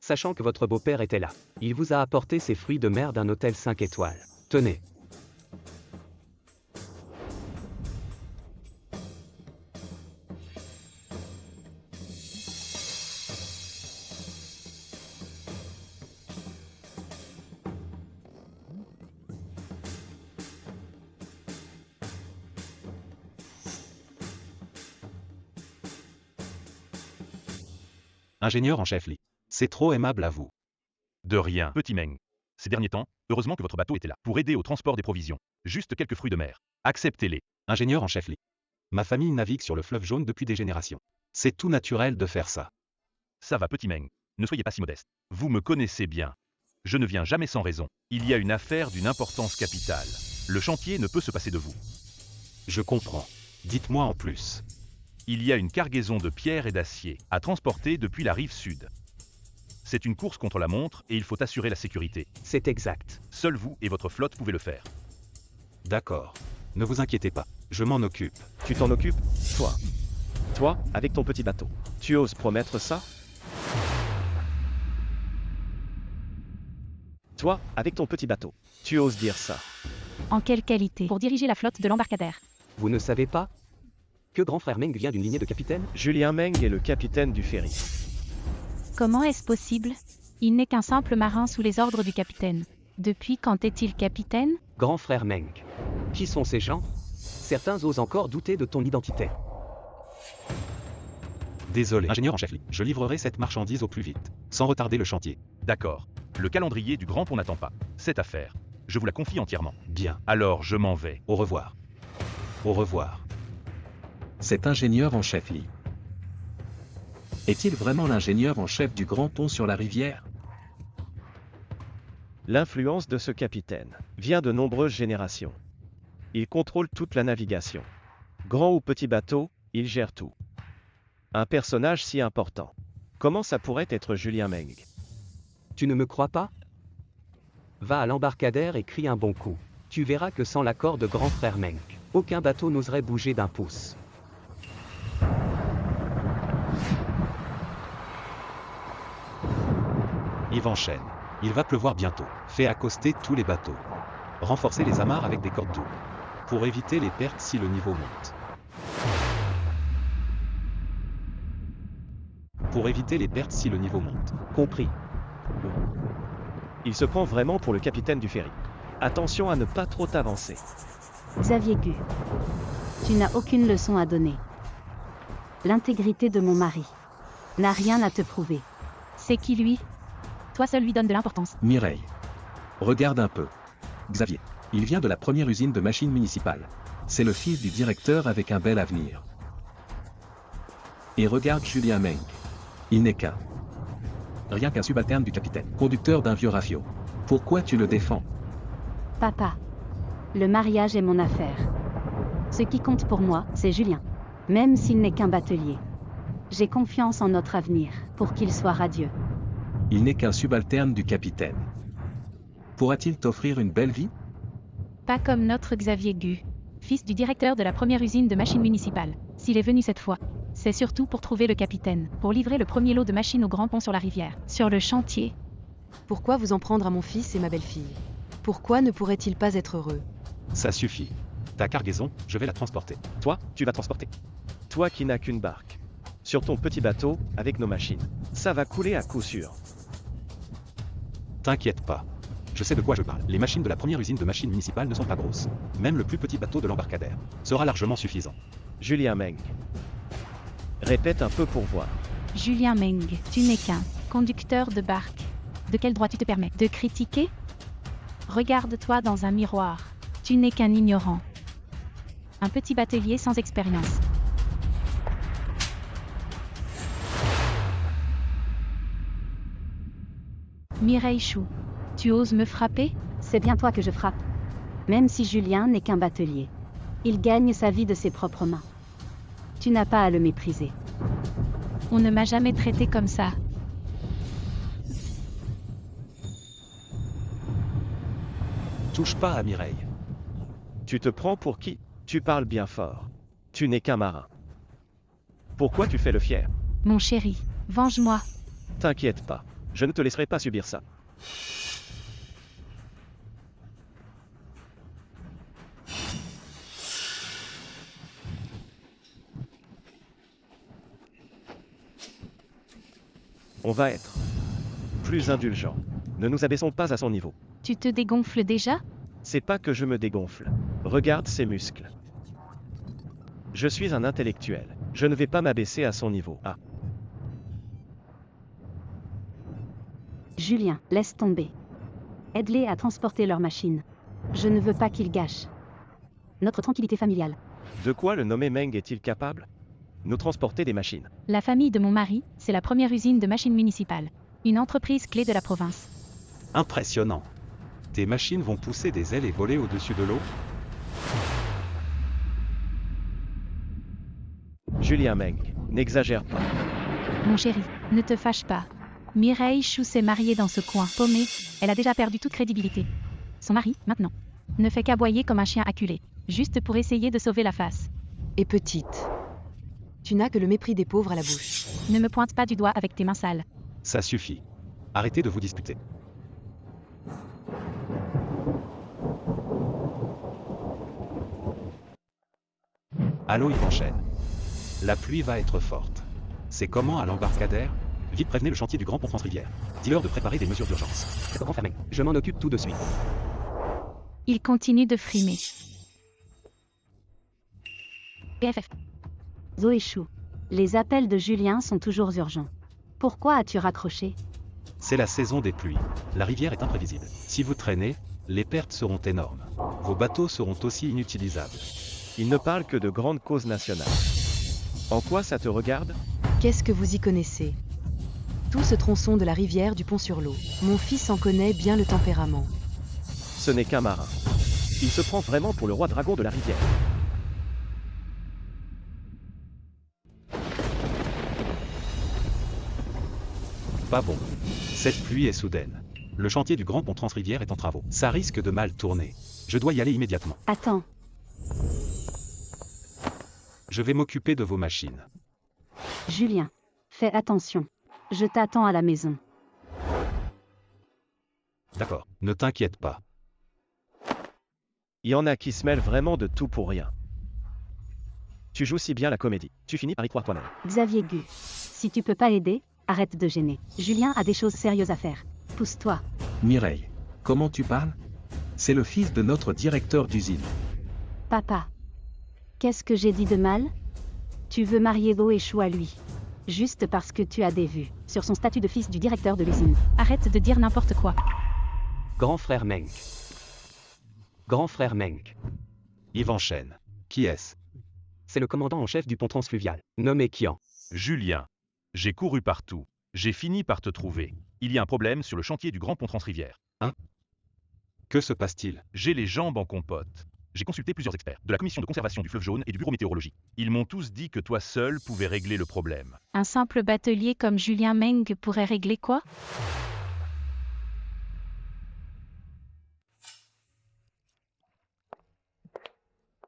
Sachant que votre beau-père était là, il vous a apporté ces fruits de mer d'un hôtel 5 étoiles. Tenez. Ingénieur en chef Li. C'est trop aimable à vous. De rien, petit Meng. Ces derniers temps, heureusement que votre bateau était là, pour aider au transport des provisions. Juste quelques fruits de mer. Acceptez-les. Ingénieur en chef Li. Ma famille navigue sur le fleuve jaune depuis des générations. C'est tout naturel de faire ça. Ça va, petit Meng. Ne soyez pas si modeste. Vous me connaissez bien. Je ne viens jamais sans raison. Il y a une affaire d'une importance capitale. Le chantier ne peut se passer de vous. Je comprends. Dites-moi en plus. Il y a une cargaison de pierres et d'acier à transporter depuis la rive sud. C'est une course contre la montre et il faut assurer la sécurité. C'est exact. Seul vous et votre flotte pouvez le faire. D'accord. Ne vous inquiétez pas. Je m'en occupe. Tu t'en occupes? Toi. Toi, avec ton petit bateau. Tu oses promettre ça? Toi, avec ton petit bateau. Tu oses dire ça? En quelle qualité? Pour diriger la flotte de l'embarcadère. Vous ne savez pas que grand frère Meng vient d'une lignée de capitaines? Julien Meng est le capitaine du ferry. Comment est-ce possible? Il n'est qu'un simple marin sous les ordres du capitaine. Depuis quand est-il capitaine? Grand frère Meng. Qui sont ces gens? Certains osent encore douter de ton identité. Désolé, ingénieur en chef Li. Je livrerai cette marchandise au plus vite, sans retarder le chantier. D'accord. Le calendrier du Grand Pont n'attend pas. Cette affaire, je vous la confie entièrement. Bien. Alors je m'en vais. Au revoir. Au revoir. Cet ingénieur en chef Li. Est-il vraiment l'ingénieur en chef du Grand Pont sur la rivière? L'influence de ce capitaine vient de nombreuses générations. Il contrôle toute la navigation. Grand ou petit bateau, il gère tout. Un personnage si important. Comment ça pourrait être Julien Meng? Tu ne me crois pas? Va à l'embarcadère et crie un bon coup. Tu verras que sans l'accord de grand frère Meng, aucun bateau n'oserait bouger d'un pouce. Yves enchaîne. Il va pleuvoir bientôt. Fais accoster tous les bateaux. Renforcez les amarres avec des cordes doubles. Pour éviter les pertes si le niveau monte. Pour éviter les pertes si le niveau monte. Compris. Il se prend vraiment pour le capitaine du ferry. Attention à ne pas trop t'avancer. Xavier Gu. Tu n'as aucune leçon à donner. L'intégrité de mon mari n'a rien à te prouver. C'est qui lui? Toi seul lui donne de l'importance. Mireille. Regarde un peu. Xavier. Il vient de la première usine de machines municipales. C'est le fils du directeur avec un bel avenir. Et regarde Julien Meng. Il n'est qu'un. Rien qu'un subalterne du capitaine, conducteur d'un vieux rafio. Pourquoi tu le défends? Papa. Le mariage est mon affaire. Ce qui compte pour moi, c'est Julien. Même s'il n'est qu'un batelier. J'ai confiance en notre avenir, pour qu'il soit radieux. Il n'est qu'un subalterne du capitaine. Pourra-t-il t'offrir une belle vie? Pas comme notre Xavier Gu, fils du directeur de la première usine de machines municipales. S'il est venu cette fois, c'est surtout pour trouver le capitaine, pour livrer le premier lot de machines au Grand Pont sur la rivière, sur le chantier. Pourquoi vous en prendre à mon fils et ma belle-fille? Pourquoi ne pourrait-il pas être heureux? Ça suffit. Ta cargaison, je vais la transporter. Toi, tu vas transporter. Toi qui n'as qu'une barque. Sur ton petit bateau, avec nos machines. Ça va couler à coup sûr. T'inquiète pas. Je sais de quoi je parle. Les machines de la première usine de machines municipales ne sont pas grosses. Même le plus petit bateau de l'embarcadère sera largement suffisant. Julien Meng. Répète un peu pour voir. Julien Meng, tu n'es qu'un conducteur de barque. De quel droit tu te permets de critiquer? Regarde-toi dans un miroir. Tu n'es qu'un ignorant. Un petit batelier sans expérience. Mireille Chou, tu oses me frapper? C'est bien toi que je frappe. Même si Julien n'est qu'un batelier. Il gagne sa vie de ses propres mains. Tu n'as pas à le mépriser. On ne m'a jamais traité comme ça. Touche pas à Mireille. Tu te prends pour qui? Tu parles bien fort. Tu n'es qu'un marin. Pourquoi tu fais le fier? Mon chéri, venge-moi. T'inquiète pas. Je ne te laisserai pas subir ça. On va être plus indulgent. Ne nous abaissons pas à son niveau. Tu te dégonfles déjà? C'est pas que je me dégonfle. Regarde ses muscles. Je suis un intellectuel. Je ne vais pas m'abaisser à son niveau. Ah. Julien, laisse tomber. Aide-les à transporter leur machine. Je ne veux pas qu'ils gâchent notre tranquillité familiale. De quoi le nommé Meng est-il capable? Nous transporter des machines. La famille de mon mari, c'est la première usine de machines municipales. Une entreprise clé de la province. Impressionnant. Tes machines vont pousser des ailes et voler au-dessus de l'eau? Julien Meng, n'exagère pas. Mon chéri, ne te fâche pas. Mireille Chou s'est mariée dans ce coin paumé. Elle a déjà perdu toute crédibilité. Son mari, maintenant, ne fait qu'aboyer comme un chien acculé, juste pour essayer de sauver la face. Et petite. Tu n'as que le mépris des pauvres à la bouche. Ne me pointe pas du doigt avec tes mains sales. Ça suffit. Arrêtez de vous disputer. Allô, il enchaîne. La pluie va être forte. C'est comment à l'embarcadère? Vite prévenez le chantier du Grand Pont France-Rivière. Dis-leur de préparer des mesures d'urgence. Grand frère Meng, je m'en occupe tout de suite. Il continue de frimer. PFF. Zoé Chou. Les appels de Julien sont toujours urgents. Pourquoi as-tu raccroché? C'est la saison des pluies. La rivière est imprévisible. Si vous traînez, les pertes seront énormes. Vos bateaux seront aussi inutilisables. Il ne parle que de grandes causes nationales. En quoi ça te regarde? Qu'est-ce que vous y connaissez? Tout ce tronçon de la rivière du Pont-sur-l'Eau. Mon fils en connaît bien le tempérament. Ce n'est qu'un marin. Il se prend vraiment pour le roi dragon de la rivière. Pas bon. Cette pluie est soudaine. Le chantier du Grand Pont Transrivière est en travaux. Ça risque de mal tourner. Je dois y aller immédiatement. Attends. Je vais m'occuper de vos machines. Julien, fais attention. Je t'attends à la maison. D'accord, ne t'inquiète pas. Il y en a qui se mêlent vraiment de tout pour rien. Tu joues si bien la comédie. Tu finis par y croire toi-même. Xavier Gu. Si tu peux pas aider, arrête de gêner. Julien a des choses sérieuses à faire. Pousse-toi. Mireille, comment tu parles? C'est le fils de notre directeur d'usine. Papa. Qu'est-ce que j'ai dit de mal? Tu veux marier Zoé Chou à lui. Juste parce que tu as des vues sur son statut de fils du directeur de l'usine. Arrête de dire n'importe quoi. Grand frère Meng. Grand frère Meng. Yves enchaîne. Qui est-ce? C'est le commandant en chef du pont transfluvial, nommé Kian. Julien. J'ai couru partout. J'ai fini par te trouver. Il y a un problème sur le chantier du Grand Pont Transrivière. Hein? Que se passe-t-il? J'ai les jambes en compote. J'ai consulté plusieurs experts, de la commission de conservation du fleuve jaune et du bureau météorologie. Ils m'ont tous dit que toi seul pouvais régler le problème. Un simple batelier comme Julien Meng pourrait régler quoi?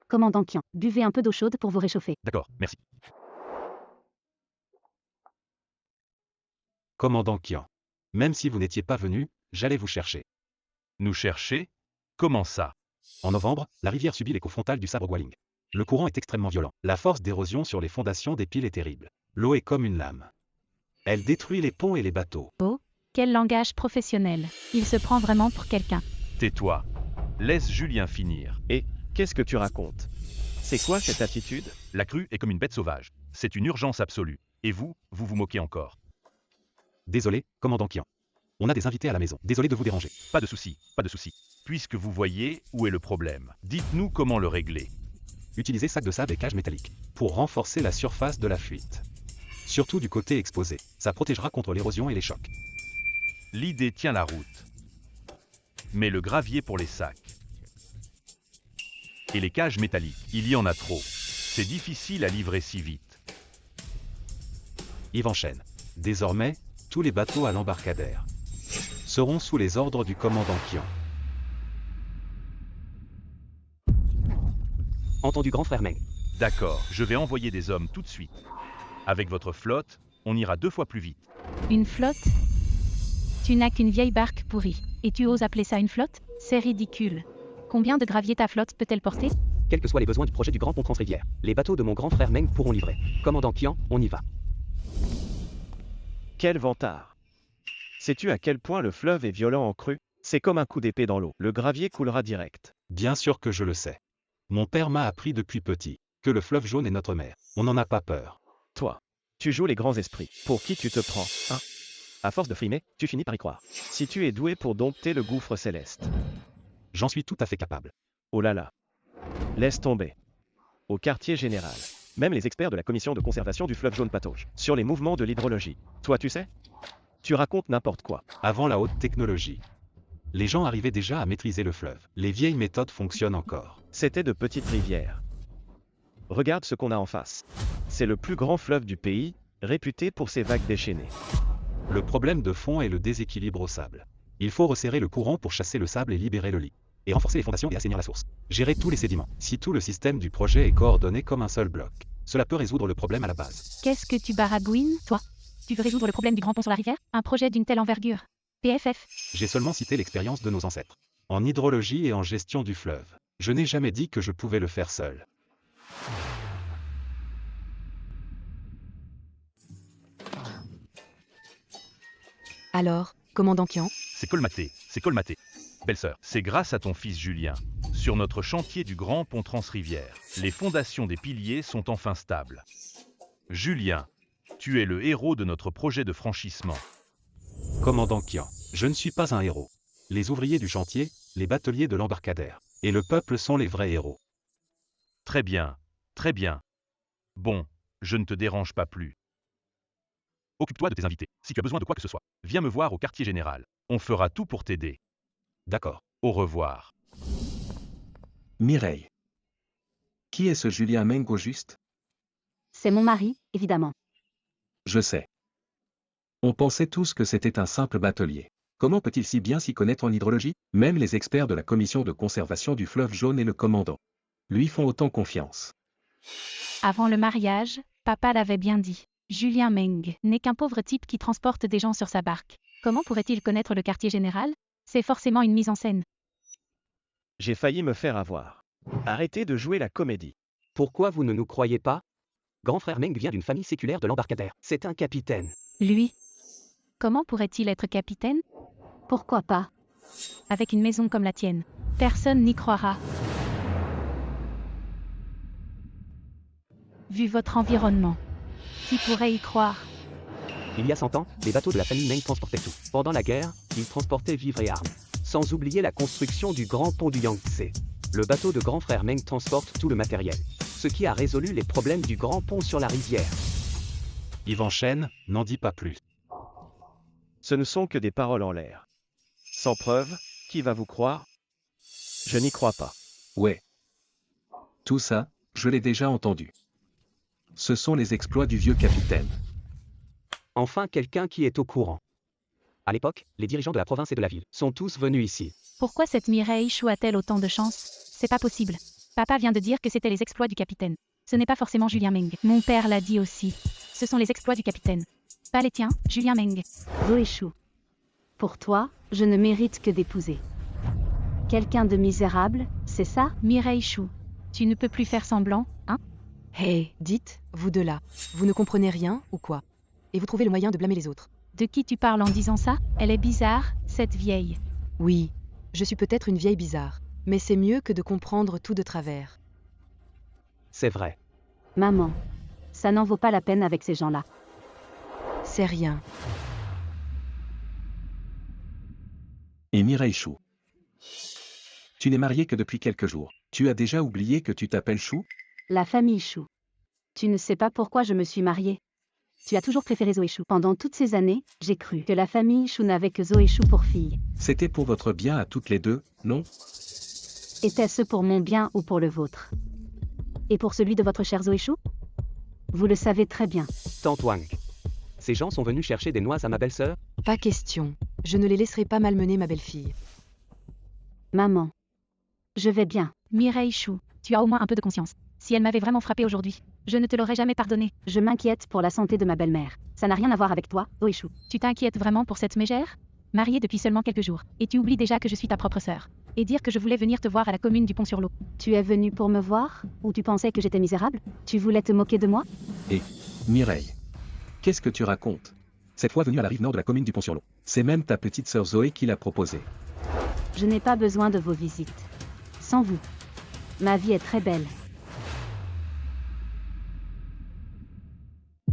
Commandant Kian, buvez un peu d'eau chaude pour vous réchauffer. D'accord, merci. Commandant Kian. Même si vous n'étiez pas venu, j'allais vous chercher. Nous chercher? Comment ça? En novembre, la rivière subit l'écho frontal du sabre Gualing. Le courant est extrêmement violent. La force d'érosion sur les fondations des piles est terrible. L'eau est comme une lame. Elle détruit les ponts et les bateaux. Oh, Quel langage professionnel. Il se prend vraiment pour quelqu'un. Tais-toi. Laisse Julien finir. Et, qu'est-ce que tu racontes? C'est quoi cette attitude? La crue est comme une bête sauvage. C'est une urgence absolue. Et vous vous moquez encore. Désolé, commandant Kian. On a des invités à la maison. Désolé de vous déranger. Pas de souci, pas de souci. Puisque vous voyez où est le problème, dites-nous comment le régler. Utilisez sac de sable et cage métallique pour renforcer la surface de la fuite. Surtout du côté exposé. Ça protégera contre l'érosion et les chocs. L'idée tient la route. Mais le gravier pour les sacs. Et les cages métalliques, il y en a trop. C'est difficile à livrer si vite. Yves enchaîne. Désormais, tous les bateaux à l'embarcadère seront sous les ordres du commandant Kian. Entendu grand frère Meng. D'accord, je vais envoyer des hommes tout de suite. Avec votre flotte, on ira 2 fois plus vite. Une flotte? Tu n'as qu'une vieille barque pourrie. Et tu oses appeler ça une flotte? C'est ridicule. Combien de gravier ta flotte peut-elle porter? Quels que soient les besoins du projet du grand pont Transrivière, les bateaux de mon grand frère Meng pourront livrer. Commandant Kian, on y va. Quel vantard! Sais-tu à quel point le fleuve est violent en crue? C'est comme un coup d'épée dans l'eau. Le gravier coulera direct. Bien sûr que je le sais. Mon père m'a appris depuis petit que le fleuve jaune est notre mère. On n'en a pas peur. Toi, tu joues les grands esprits. Pour qui tu te prends, hein? À force de frimer, tu finis par y croire. Si tu es doué pour dompter le gouffre céleste. J'en suis tout à fait capable. Oh là là. Laisse tomber. Au quartier général, même les experts de la commission de conservation du fleuve jaune patauge sur les mouvements de l'hydrologie. Toi tu sais? Tu racontes n'importe quoi. Avant la haute technologie, les gens arrivaient déjà à maîtriser le fleuve. Les vieilles méthodes fonctionnent encore. C'était de petites rivières. Regarde ce qu'on a en face. C'est le plus grand fleuve du pays, réputé pour ses vagues déchaînées. Le problème de fond est le déséquilibre au sable. Il faut resserrer le courant pour chasser le sable et libérer le lit. Et renforcer les fondations et assainir la source. Gérer tous les sédiments. Si tout le système du projet est coordonné comme un seul bloc, cela peut résoudre le problème à la base. Qu'est-ce que tu baragouines, toi? Tu veux résoudre le problème du grand pont sur la rivière? Un projet d'une telle envergure? PFF. J'ai seulement cité l'expérience de nos ancêtres. En hydrologie et en gestion du fleuve. Je n'ai jamais dit que je pouvais le faire seul. Alors, commandant Kian? C'est colmaté, c'est colmaté. Belle-sœur, c'est grâce à ton fils Julien. Sur notre chantier du grand pont Transrivière, les fondations des piliers sont enfin stables. Julien, tu es le héros de notre projet de franchissement. Commandant Kian, je ne suis pas un héros. Les ouvriers du chantier, les bateliers de l'embarcadère, et le peuple sont les vrais héros. Très bien, très bien. Bon, je ne te dérange pas plus. Occupe-toi de tes invités. Si tu as besoin de quoi que ce soit, viens me voir au quartier général. On fera tout pour t'aider. D'accord. Au revoir. Mireille. Qui est ce Julien Meng au juste? C'est mon mari, évidemment. Je sais. On pensait tous que c'était un simple batelier. Comment peut-il si bien s'y connaître en hydrologie? Même les experts de la commission de conservation du fleuve jaune et le commandant lui font autant confiance. Avant le mariage, papa l'avait bien dit. Julien Meng n'est qu'un pauvre type qui transporte des gens sur sa barque. Comment pourrait-il connaître le quartier général? C'est forcément une mise en scène. J'ai failli me faire avoir. Arrêtez de jouer la comédie. Pourquoi vous ne nous croyez pas? Grand frère Meng vient d'une famille séculaire de l'embarcadère. C'est un capitaine. Lui? Comment pourrait-il être capitaine? Pourquoi pas? Avec une maison comme la tienne. Personne n'y croira. Vu votre environnement, qui pourrait y croire? Il y a 100 ans, les bateaux de la famille Meng transportaient tout. Pendant la guerre, ils transportaient vivres et armes. Sans oublier la construction du grand pont du Yangtze. Le bateau de grand frère Meng transporte tout le matériel. Ce qui a résolu les problèmes du grand pont sur la rivière. Yves enchaîne, n'en dis pas plus. Ce ne sont que des paroles en l'air. Sans preuve, qui va vous croire? Je n'y crois pas. Ouais. Tout ça, je l'ai déjà entendu. Ce sont les exploits du vieux capitaine. Enfin quelqu'un qui est au courant. À l'époque, les dirigeants de la province et de la ville sont tous venus ici. Pourquoi cette Mireille Chou a-t-elle autant de chance? C'est pas possible. Papa vient de dire que c'était les exploits du capitaine. Ce n'est pas forcément Julien Meng. Mon père l'a dit aussi. Ce sont les exploits du capitaine. Pas les tiens, Julien Meng. Zoé Chou. Pour toi, je ne mérite que d'épouser quelqu'un de misérable, c'est ça? Mireille Chou, tu ne peux plus faire semblant, hein? Hey, dites, vous deux là, vous ne comprenez rien ou quoi? Et vous trouvez le moyen de blâmer les autres. De qui tu parles en disant ça? Elle est bizarre, cette vieille. Oui, je suis peut-être une vieille bizarre, mais c'est mieux que de comprendre tout de travers. C'est vrai. Maman, ça n'en vaut pas la peine avec ces gens-là. C'est rien. Et Mireille Chou. Tu n'es mariée que depuis quelques jours. Tu as déjà oublié que tu t'appelles Chou? La famille Chou. Tu ne sais pas pourquoi je me suis mariée. Tu as toujours préféré Zoé Chou. Pendant toutes ces années, j'ai cru que la famille Chou n'avait que Zoé Chou pour fille. C'était pour votre bien à toutes les deux, non? Était-ce pour mon bien ou pour le vôtre? Et pour celui de votre chère Zoé Chou? Vous le savez très bien. Tante Wang. Ces gens sont venus chercher des noix à ma belle-sœur? Pas question. Je ne les laisserai pas malmener ma belle-fille. Maman. Je vais bien. Mireille Chou, tu as au moins un peu de conscience. Si elle m'avait vraiment frappé aujourd'hui, je ne te l'aurais jamais pardonné. Je m'inquiète pour la santé de ma belle-mère. Ça n'a rien à voir avec toi, Zoé Chou. Tu t'inquiètes vraiment pour cette mégère? Mariée depuis seulement quelques jours, et tu oublies déjà que je suis ta propre sœur. Et dire que je voulais venir te voir à la commune du Pont-sur-l'Eau. Tu es venu pour me voir? Ou tu pensais que j'étais misérable? Tu voulais te moquer de moi? Et, Mireille, qu'est-ce que tu racontes? Cette fois venue à la rive nord de la commune du Pont-sur-l'Eau. C'est même ta petite sœur Zoé qui l'a proposé. Je n'ai pas besoin de vos visites. Sans vous. Ma vie est très belle.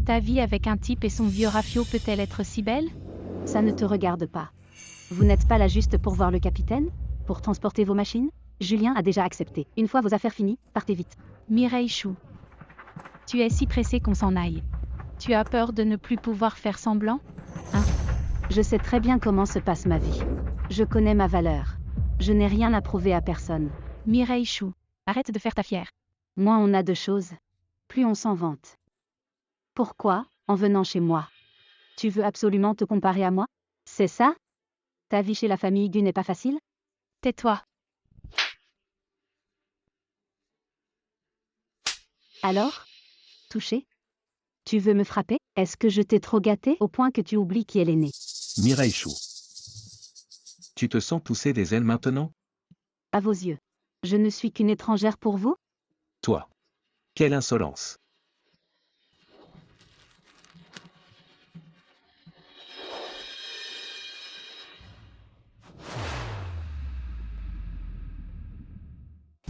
Ta vie avec un type et son vieux rafio peut-elle être si belle? Ça ne te regarde pas. Vous n'êtes pas là juste pour voir le capitaine? Pour transporter vos machines? Julien a déjà accepté. Une fois vos affaires finies, partez vite. Mireille Chou. Tu es si pressée qu'on s'en aille. Tu as peur de ne plus pouvoir faire semblant? Hein? Je sais très bien comment se passe ma vie. Je connais ma valeur. Je n'ai rien à prouver à personne. Mireille Chou, arrête de faire ta fière. Moins on a de choses, plus on s'en vante. Pourquoi, en venant chez moi? Tu veux absolument te comparer à moi? C'est ça? Ta vie chez la famille Gu n'est pas facile? Tais-toi. Alors? Touché? Tu veux me frapper? Est-ce que je t'ai trop gâté au point que tu oublies qui elle est née? Mireille Chou. Tu te sens pousser des ailes maintenant? À vos yeux. Je ne suis qu'une étrangère pour vous? Toi. Quelle insolence.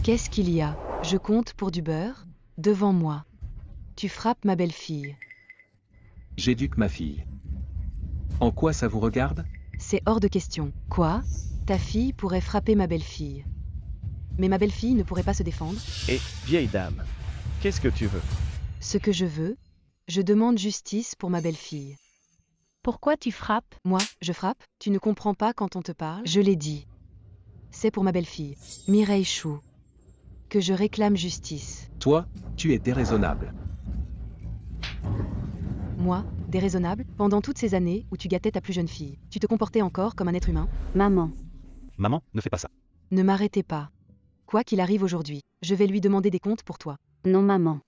Qu'est-ce qu'il y a? Je compte pour du beurre? Devant moi. Tu frappes ma belle-fille. J'éduque ma fille. En quoi ça vous regarde? C'est hors de question. Quoi? Ta fille pourrait frapper ma belle-fille. Mais ma belle-fille ne pourrait pas se défendre? Et, vieille dame, qu'est-ce que tu veux? Ce que je veux? Je demande justice pour ma belle-fille. Pourquoi tu frappes? Moi, je frappe? Tu ne comprends pas quand on te parle? Je l'ai dit. C'est pour ma belle-fille, Mireille Chou, que je réclame justice. Toi, tu es déraisonnable. Moi, déraisonnable? Pendant toutes ces années où tu gâtais ta plus jeune fille, tu te comportais encore comme un être humain? Maman. Maman, ne fais pas ça. Ne m'arrêtez pas. Quoi qu'il arrive aujourd'hui, je vais lui demander des comptes pour toi. Non, maman.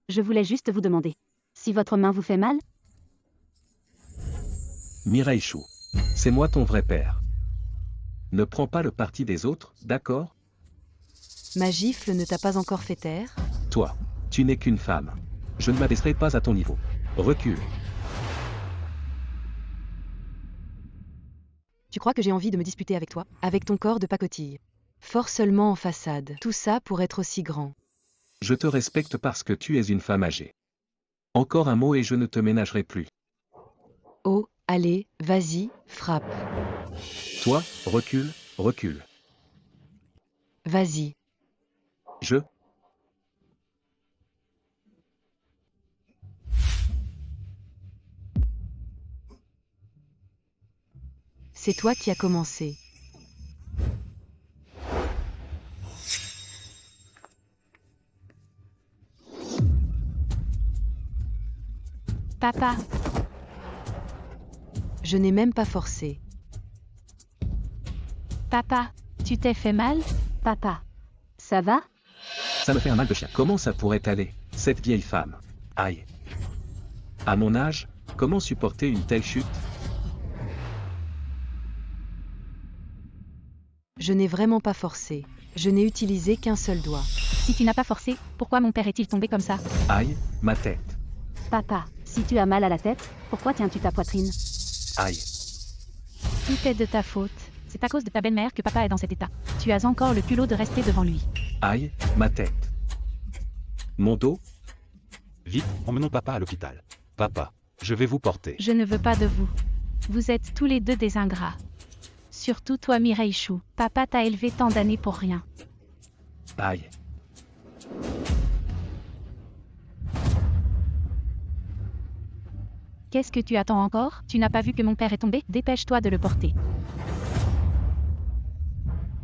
Je voulais juste vous demander. Si votre main vous fait mal? Mireille Chou. C'est moi ton vrai père. Ne prends pas le parti des autres, d'accord? Ma gifle ne t'a pas encore fait taire? Toi, tu n'es qu'une femme. Je ne m'abaisserai pas à ton niveau. Recule. Tu crois que j'ai envie de me disputer avec toi? Avec ton corps de pacotille. Fort seulement en façade. Tout ça pour être aussi grand. Je te respecte parce que tu es une femme âgée. Encore un mot et je ne te ménagerai plus. Oh, allez, vas-y, frappe. Toi, recule, recule. Vas-y. Je. C'est toi qui as commencé. Papa. Je n'ai même pas forcé. Papa, tu t'es fait mal? Papa. Ça va? Ça me fait un mal de chien. Comment ça pourrait aller, cette vieille femme? Aïe. À mon âge, comment supporter une telle chute? Je n'ai vraiment pas forcé. Je n'ai utilisé qu'un seul doigt. Si tu n'as pas forcé, pourquoi mon père est-il tombé comme ça? Aïe, ma tête. Papa, si tu as mal à la tête, pourquoi tiens-tu ta poitrine? Aïe. Tout est de ta faute. C'est à cause de ta belle-mère que papa est dans cet état. Tu as encore le culot de rester devant lui. Aïe, ma tête. Mon dos. Vite, emmenons papa à l'hôpital. Papa, je vais vous porter. Je ne veux pas de vous. Vous êtes tous les deux des ingrats. Surtout toi, Mireille Chou. Papa t'a élevé tant d'années pour rien. Aïe. Qu'est-ce que tu attends encore? Tu n'as pas vu que mon père est tombé? Dépêche-toi de le porter.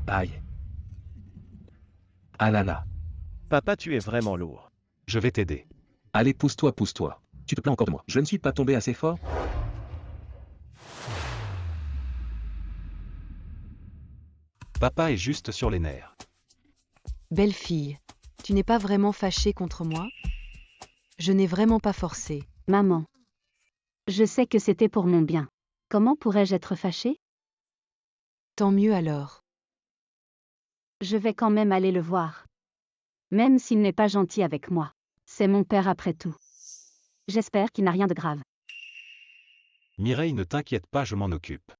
Aïe. Ah là là. Papa, tu es vraiment lourd. Je vais t'aider. Allez, pousse-toi, pousse-toi. Tu te plains encore de moi. Je ne suis pas tombé assez fort? Papa est juste sur les nerfs. Belle fille, tu n'es pas vraiment fâchée contre moi? Je n'ai vraiment pas forcé. Maman. Je sais que c'était pour mon bien. Comment pourrais-je être fâchée? Tant mieux alors. Je vais quand même aller le voir. Même s'il n'est pas gentil avec moi. C'est mon père après tout. J'espère qu'il n'a rien de grave. Mireille, ne t'inquiète pas, je m'en occupe.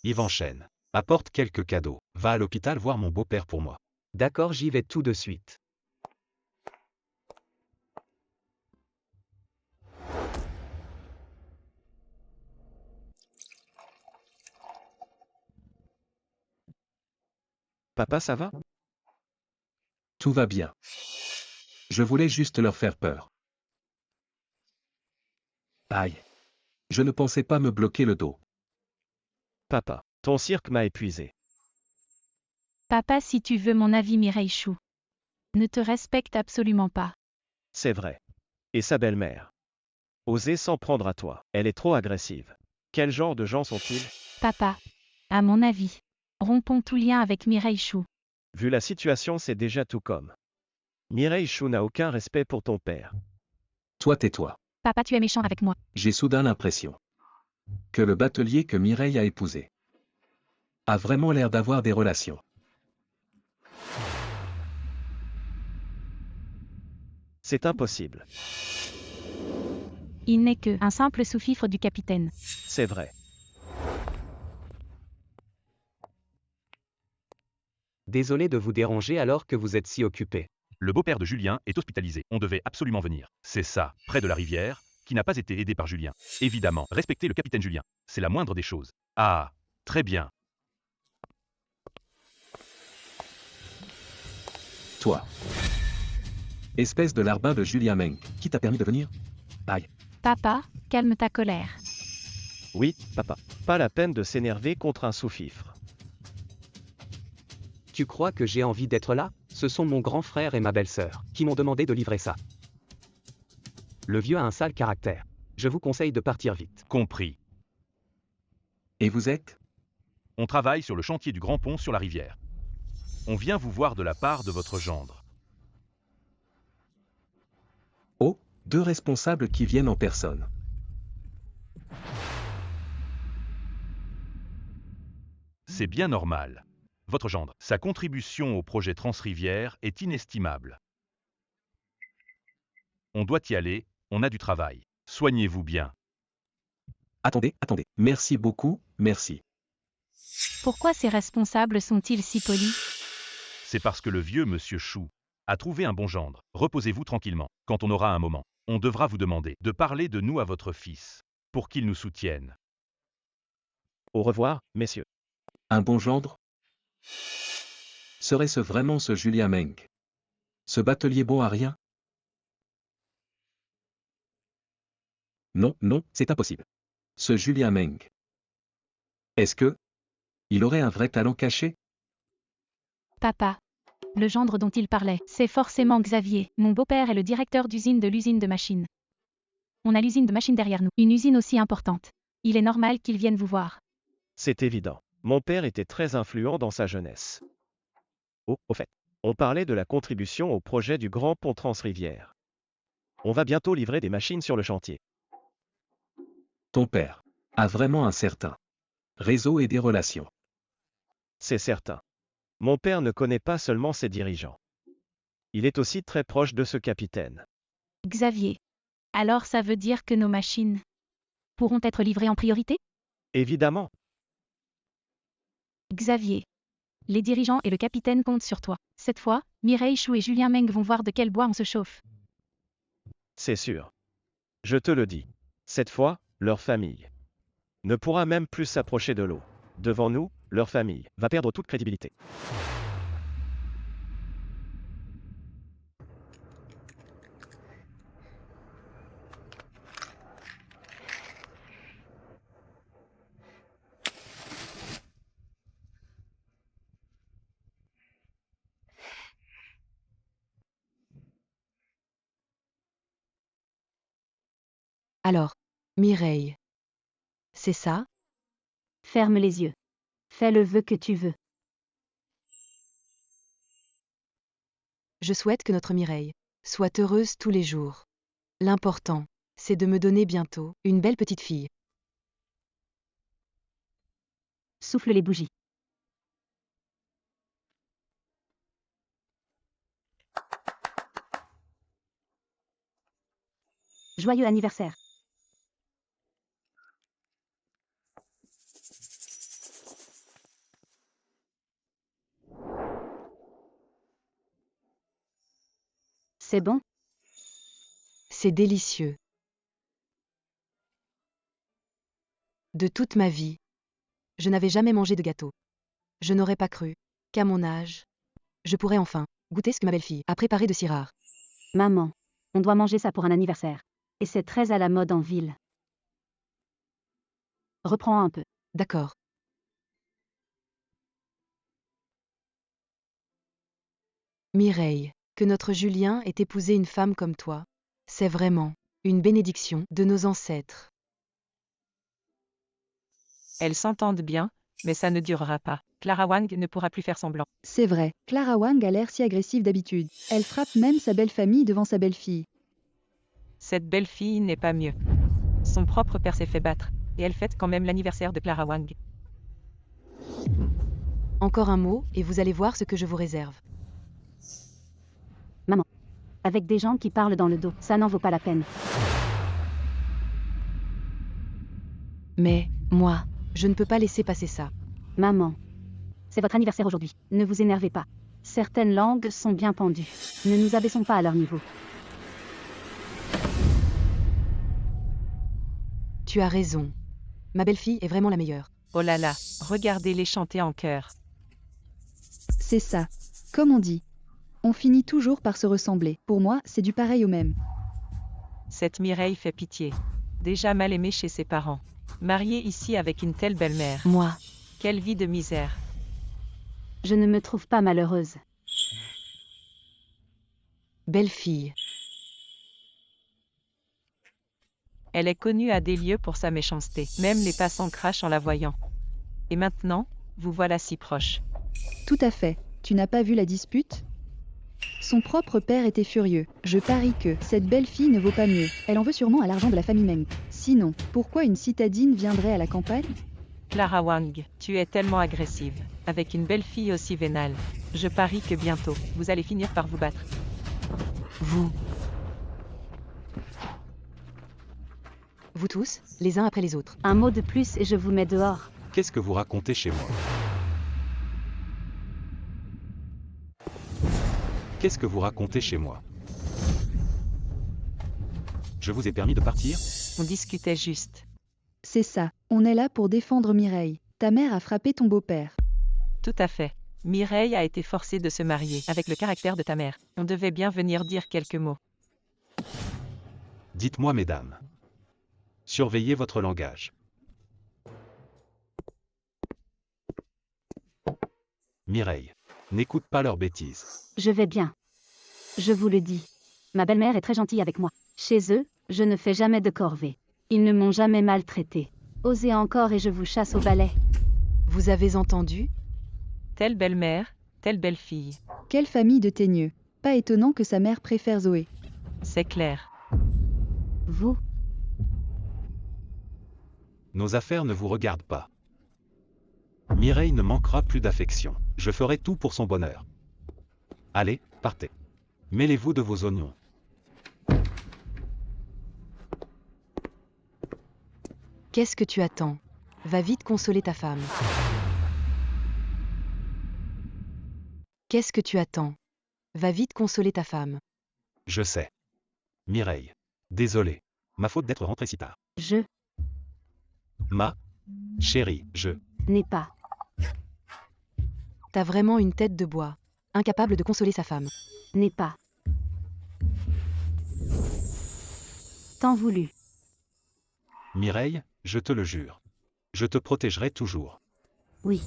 Yves enchaîne. Apporte quelques cadeaux. Va à l'hôpital voir mon beau-père pour moi. D'accord, j'y vais tout de suite. Papa, ça va? Tout va bien. Je voulais juste leur faire peur. Aïe. Je ne pensais pas me bloquer le dos. Papa, ton cirque m'a épuisé. Papa, si tu veux mon avis, Mireille Chou. Ne te respecte absolument pas. C'est vrai. Et sa belle-mère. Oser s'en prendre à toi. Elle est trop agressive. Quel genre de gens sont-ils? Papa. À mon avis. Rompons tout lien avec Mireille Chou. Vu la situation, c'est déjà tout comme. Mireille Chou n'a aucun respect pour ton père. Toi, tais-toi. Papa, tu es méchant avec moi. J'ai soudain l'impression que le batelier que Mireille a épousé a vraiment l'air d'avoir des relations. C'est impossible. Il n'est que un simple sous-fifre du capitaine. C'est vrai. Désolé de vous déranger alors que vous êtes si occupé. Le beau-père de Julien est hospitalisé. On devait absolument venir. C'est ça, près de la rivière, qui n'a pas été aidé par Julien. Évidemment, respectez le capitaine Julien. C'est la moindre des choses. Ah, très bien. Toi. Espèce de larbin de Julien Meng, qui t'a permis de venir? Aïe. Papa, calme ta colère. Oui, papa. Pas la peine de s'énerver contre un sous-fifre. Tu crois que j'ai envie d'être là? Ce sont mon grand frère et ma belle-sœur qui m'ont demandé de livrer ça. Le vieux a un sale caractère. Je vous conseille de partir vite. Compris. Et vous êtes? On travaille sur le chantier du Grand Pont sur la rivière. On vient vous voir de la part de votre gendre. Oh, deux responsables qui viennent en personne. C'est bien normal. Votre gendre, sa contribution au projet Transrivière est inestimable. On doit y aller, on a du travail. Soignez-vous bien. Attendez, attendez. Merci beaucoup, merci. Pourquoi ces responsables sont-ils si polis? C'est parce que le vieux monsieur Chou a trouvé un bon gendre. Reposez-vous tranquillement. Quand on aura un moment, on devra vous demander de parler de nous à votre fils, pour qu'il nous soutienne. Au revoir, messieurs. Un bon gendre? Serait-ce vraiment ce Julien Meng? Ce batelier bon à rien? Non, non, c'est impossible. Ce Julien Meng. Est-ce que il aurait un vrai talent caché? Papa. Le gendre dont il parlait, c'est forcément Xavier. Mon beau-père est le directeur d'usine de l'usine de machines. On a l'usine de machines derrière nous, une usine aussi importante. Il est normal qu'il vienne vous voir. C'est évident. Mon père était très influent dans sa jeunesse. Oh, au fait, on parlait de la contribution au projet du Grand Pont Transrivière. On va bientôt livrer des machines sur le chantier. Ton père a vraiment un certain réseau et des relations. C'est certain. Mon père ne connaît pas seulement ses dirigeants. Il est aussi très proche de ce capitaine. Xavier. Alors ça veut dire que nos machines... pourront être livrés en priorité? Évidemment. Xavier. Les dirigeants et le capitaine comptent sur toi. Cette fois, Mireille Chou et Julien Meng vont voir de quel bois on se chauffe. C'est sûr. Je te le dis. Cette fois, leur famille ne pourra même plus s'approcher de l'eau. Devant nous, leur famille va perdre toute crédibilité. Alors, Mireille. C'est ça? Ferme les yeux. Fais le vœu que tu veux. Je souhaite que notre Mireille soit heureuse tous les jours. L'important, c'est de me donner bientôt une belle petite fille. Souffle les bougies. Joyeux anniversaire. C'est bon? C'est délicieux. De toute ma vie, je n'avais jamais mangé de gâteau. Je n'aurais pas cru qu'à mon âge, je pourrais enfin goûter ce que ma belle-fille a préparé de si rare. Maman, on doit manger ça pour un anniversaire. Et c'est très à la mode en ville. Reprends un peu. D'accord. Mireille, que notre Julien ait épousé une femme comme toi, c'est vraiment une bénédiction de nos ancêtres. Elles s'entendent bien, mais ça ne durera pas. Clara Wang ne pourra plus faire semblant. C'est vrai, Clara Wang a l'air si agressive d'habitude. Elle frappe même sa belle-famille devant sa belle-fille. Cette belle-fille n'est pas mieux. Son propre père s'est fait battre, et elle fête quand même l'anniversaire de Clara Wang. Encore un mot, et vous allez voir ce que je vous réserve. Maman. Avec des gens qui parlent dans le dos, ça n'en vaut pas la peine. Mais, moi, je ne peux pas laisser passer ça. Maman. C'est votre anniversaire aujourd'hui. Ne vous énervez pas. Certaines langues sont bien pendues. Ne nous abaissons pas à leur niveau. Tu as raison. Ma belle-fille est vraiment la meilleure. Oh là là, regardez-les chanter en chœur. C'est ça. Comme on dit. On finit toujours par se ressembler. Pour moi, c'est du pareil au même. Cette Mireille fait pitié. Déjà mal aimée chez ses parents. Mariée ici avec une telle belle-mère. Moi. Quelle vie de misère. Je ne me trouve pas malheureuse. Belle-fille. Elle est connue à des lieux pour sa méchanceté. Même les passants crachent en la voyant. Et maintenant, vous voilà si proche. Tout à fait. Tu n'as pas vu la dispute? Son propre père était furieux. Je parie que cette belle-fille ne vaut pas mieux. Elle en veut sûrement à l'argent de la famille Meng. Sinon, pourquoi une citadine viendrait à la campagne? Clara Wang, tu es tellement agressive. Avec une belle-fille aussi vénale. Je parie que bientôt, vous allez finir par vous battre. Vous tous, les uns après les autres. Un mot de plus et je vous mets dehors. Qu'est-ce que vous racontez chez moi? Qu'est-ce que vous racontez chez moi? Je vous ai permis de partir? On discutait juste. C'est ça. On est là pour défendre Mireille. Ta mère a frappé ton beau-père. Tout à fait. Mireille a été forcée de se marier avec le caractère de ta mère. On devait bien venir dire quelques mots. Dites-moi, mesdames. Surveillez votre langage. Mireille, n'écoute pas leurs bêtises. Je vais bien. Je vous le dis. Ma belle-mère est très gentille avec moi. Chez eux, je ne fais jamais de corvée. Ils ne m'ont jamais maltraité. Osez encore et je vous chasse au balai. Vous avez entendu? Telle belle-mère, telle belle-fille. Quelle famille de teigneux. Pas étonnant que sa mère préfère Zoé. C'est clair. Vous? Nos affaires ne vous regardent pas. Mireille ne manquera plus d'affection. Je ferai tout pour son bonheur. Allez, partez. Mêlez-vous de vos oignons. Qu'est-ce que tu attends? Va vite consoler ta femme. Qu'est-ce que tu attends? Va vite consoler ta femme. Je sais. Mireille. Désolé. Ma faute d'être rentré si tard. Je Ma chérie, n'ai pas. T'as vraiment une tête de bois. Incapable de consoler sa femme. N'ai pas. Tant voulu. Mireille, je te le jure. Je te protégerai toujours. Oui.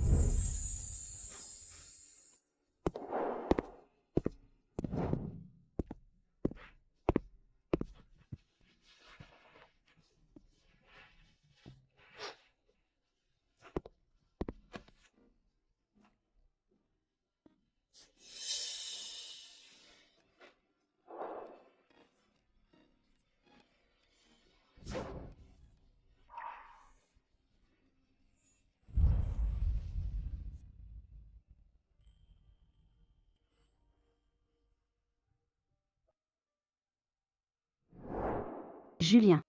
Julien.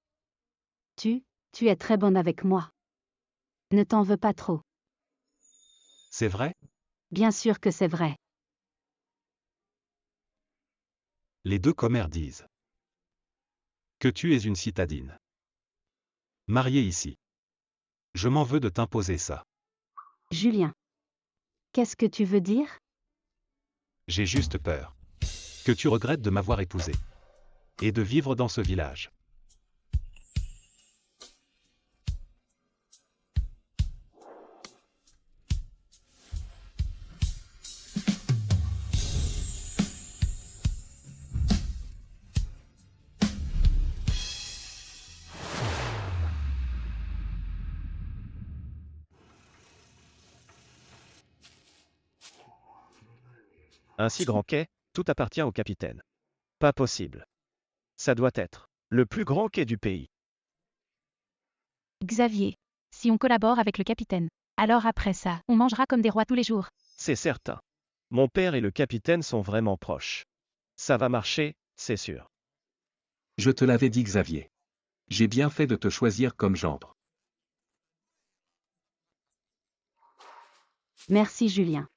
Tu es très bonne avec moi. Ne t'en veux pas trop. C'est vrai? Bien sûr que c'est vrai. Les deux commères disent que tu es une citadine. Mariée ici. Je m'en veux de t'imposer ça. Julien. Qu'est-ce que tu veux dire? J'ai juste peur. Que tu regrettes de m'avoir épousé. Et de vivre dans ce village. Un si grand quai, tout appartient au capitaine. Pas possible. Ça doit être le plus grand quai du pays. Xavier, si on collabore avec le capitaine, alors après ça, on mangera comme des rois tous les jours. C'est certain. Mon père et le capitaine sont vraiment proches. Ça va marcher, c'est sûr. Je te l'avais dit, Xavier. J'ai bien fait de te choisir comme gendre. Merci Julien.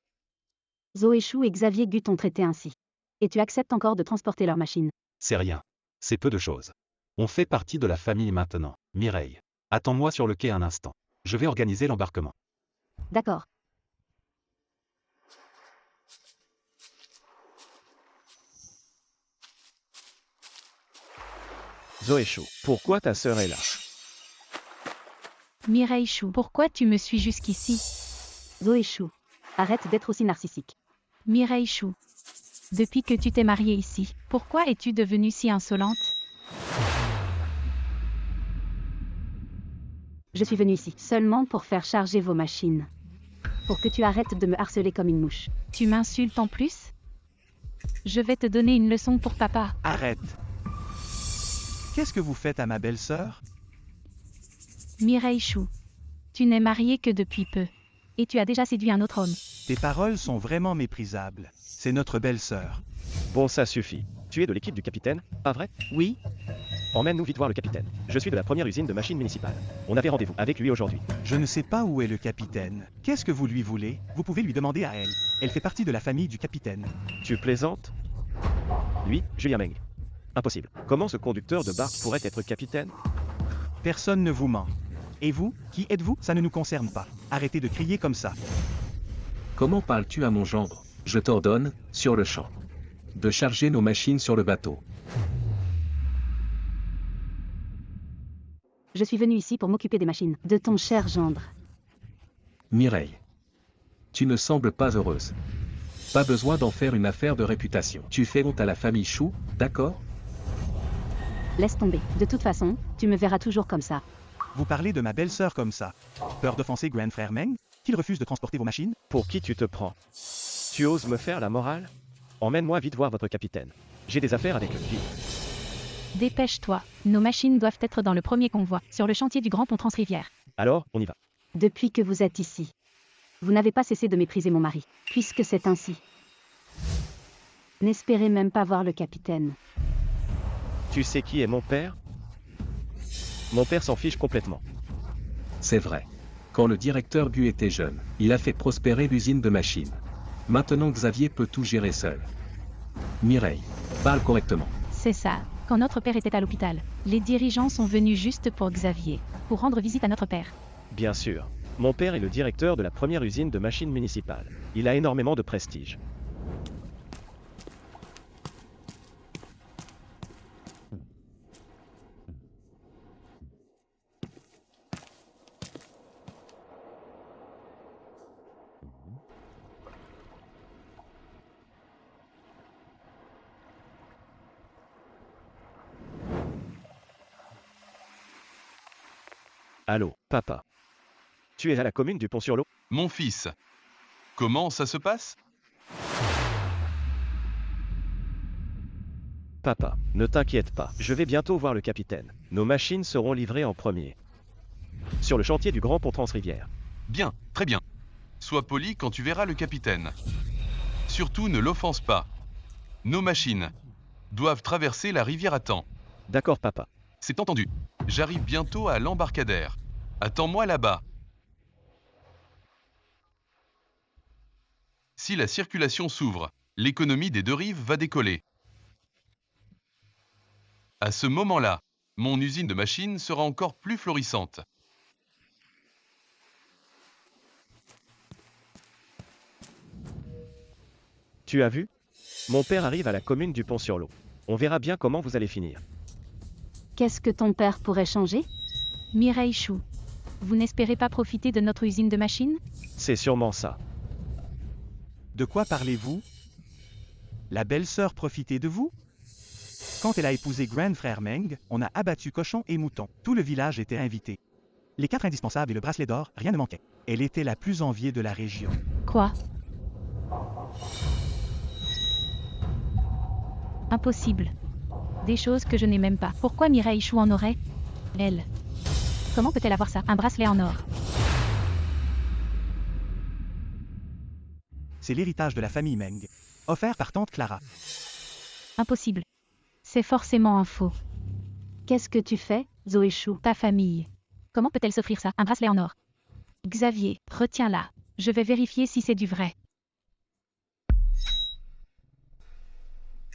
Zoéchou et Xavier Gu t'ont traité ainsi. Et tu acceptes encore de transporter leur machine. C'est rien. C'est peu de choses. On fait partie de la famille maintenant. Mireille. Attends-moi sur le quai un instant. Je vais organiser l'embarquement. D'accord. Zoéchou, pourquoi ta sœur est là? Mireille Chou, pourquoi tu me suis jusqu'ici? Zoéchou. Arrête d'être aussi narcissique. Mireille Chou. Depuis que tu t'es mariée ici, pourquoi es-tu devenue si insolente? Je suis venue ici seulement pour faire charger vos machines. Pour que tu arrêtes de me harceler comme une mouche. Tu m'insultes en plus? Je vais te donner une leçon pour papa. Arrête. Qu'est-ce que vous faites à ma belle-sœur? Mireille Chou. Tu n'es mariée que depuis peu. Et tu as déjà séduit un autre homme. Tes paroles sont vraiment méprisables. C'est notre belle-sœur. Bon, ça suffit. Tu es de l'équipe du capitaine, pas vrai? Oui? Emmène-nous vite voir le capitaine. Je suis de la première usine de machines municipales. On avait rendez-vous avec lui aujourd'hui. Je ne sais pas où est le capitaine. Qu'est-ce que vous lui voulez? Vous pouvez lui demander à elle. Elle fait partie de la famille du capitaine. Tu plaisantes? Lui, Julien Meng. Impossible. Comment ce conducteur de barque pourrait être capitaine? Personne ne vous ment. Et vous, qui êtes-vous? Ça ne nous concerne pas. Arrêtez de crier comme ça. Comment parles-tu à mon gendre? Je t'ordonne, sur le champ, de charger nos machines sur le bateau. Je suis venue ici pour m'occuper des machines de ton cher gendre. Mireille. Tu ne sembles pas heureuse. Pas besoin d'en faire une affaire de réputation. Tu fais honte à la famille Chou, d'accord? Laisse tomber. De toute façon, tu me verras toujours comme ça. Vous parlez de ma belle-sœur comme ça. Peur d'offenser Grand Frère Meng? Qu'il refuse de transporter vos machines? Pour qui tu te prends? Tu oses me faire la morale? Emmène-moi vite voir votre capitaine. J'ai des affaires avec lui. Dépêche-toi. Nos machines doivent être dans le premier convoi, sur le chantier du Grand Pont Transrivière. Alors, on y va. Depuis que vous êtes ici, vous n'avez pas cessé de mépriser mon mari, puisque c'est ainsi. N'espérez même pas voir le capitaine. Tu sais qui est mon père? Mon père s'en fiche complètement. C'est vrai. Quand le directeur Gu était jeune, il a fait prospérer l'usine de machines. Maintenant Xavier peut tout gérer seul. Mireille, parle correctement. C'est ça. Quand notre père était à l'hôpital, les dirigeants sont venus juste pour Xavier, pour rendre visite à notre père. Bien sûr. Mon père est le directeur de la première usine de machines municipale. Il a énormément de prestige. Allô, papa. Tu es à la commune du Pont-sur-l'Eau? Mon fils. Comment ça se passe? Papa, ne t'inquiète pas, je vais bientôt voir le capitaine. Nos machines seront livrées en premier. Sur le chantier du Grand Pont Transrivière. Bien, très bien. Sois poli quand tu verras le capitaine. Surtout ne l'offense pas. Nos machines doivent traverser la rivière à temps. D'accord, papa. C'est entendu. J'arrive bientôt à l'embarcadère. Attends-moi là-bas. Si la circulation s'ouvre, l'économie des deux rives va décoller. À ce moment-là, mon usine de machines sera encore plus florissante. Tu as vu? Mon père arrive à la commune du Pont-sur-l'Eau. On verra bien comment vous allez finir. Qu'est-ce que ton père pourrait changer? Mireille Chou, vous n'espérez pas profiter de notre usine de machines? C'est sûrement ça. De quoi parlez-vous? La belle-sœur profitait de vous? Quand elle a épousé grand frère Meng, on a abattu cochons et moutons. Tout le village était invité. Les 4 indispensables et le bracelet d'or, rien ne manquait. Elle était la plus enviée de la région. Quoi? Impossible. Des choses que je n'ai même pas. Pourquoi Mireille Chou en aurait? Elle. Comment peut-elle avoir ça? Un bracelet en or. C'est l'héritage de la famille Meng, offert par tante Clara. Impossible. C'est forcément un faux. Qu'est-ce que tu fais, Zoé Chou? Ta famille. Comment peut-elle s'offrir ça? Un bracelet en or. Xavier, retiens-la. Je vais vérifier si c'est du vrai.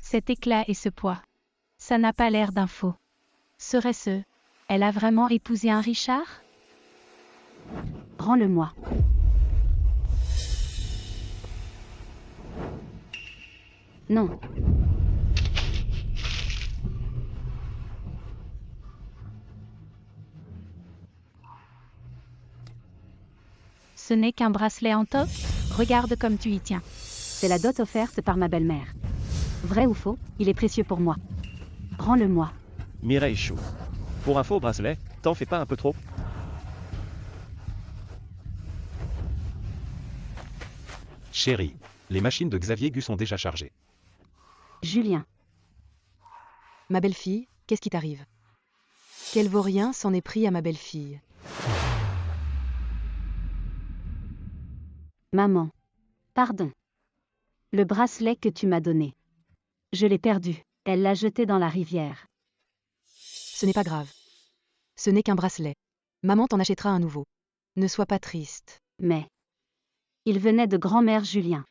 Cet éclat et ce poids. Ça n'a pas l'air d'un faux. Serait-ce? Elle a vraiment épousé un Richard? Rends-le-moi. Non. Ce n'est qu'un bracelet en toque? Regarde comme tu y tiens. C'est la dot offerte par ma belle-mère. Vrai ou faux, il est précieux pour moi. Rends-le-moi. Mireille Chou. Pour un faux bracelet, t'en fais pas un peu trop? Chérie, les machines de Xavier Gu sont déjà chargées. Julien. Ma belle-fille, qu'est-ce qui t'arrive? Quel vaurien s'en est pris à ma belle-fille? Maman. Pardon. Le bracelet que tu m'as donné. Je l'ai perdu. Elle l'a jeté dans la rivière. Ce n'est pas grave. Ce n'est qu'un bracelet. Maman t'en achètera un nouveau. Ne sois pas triste. Mais. Il venait de grand-mère Julien.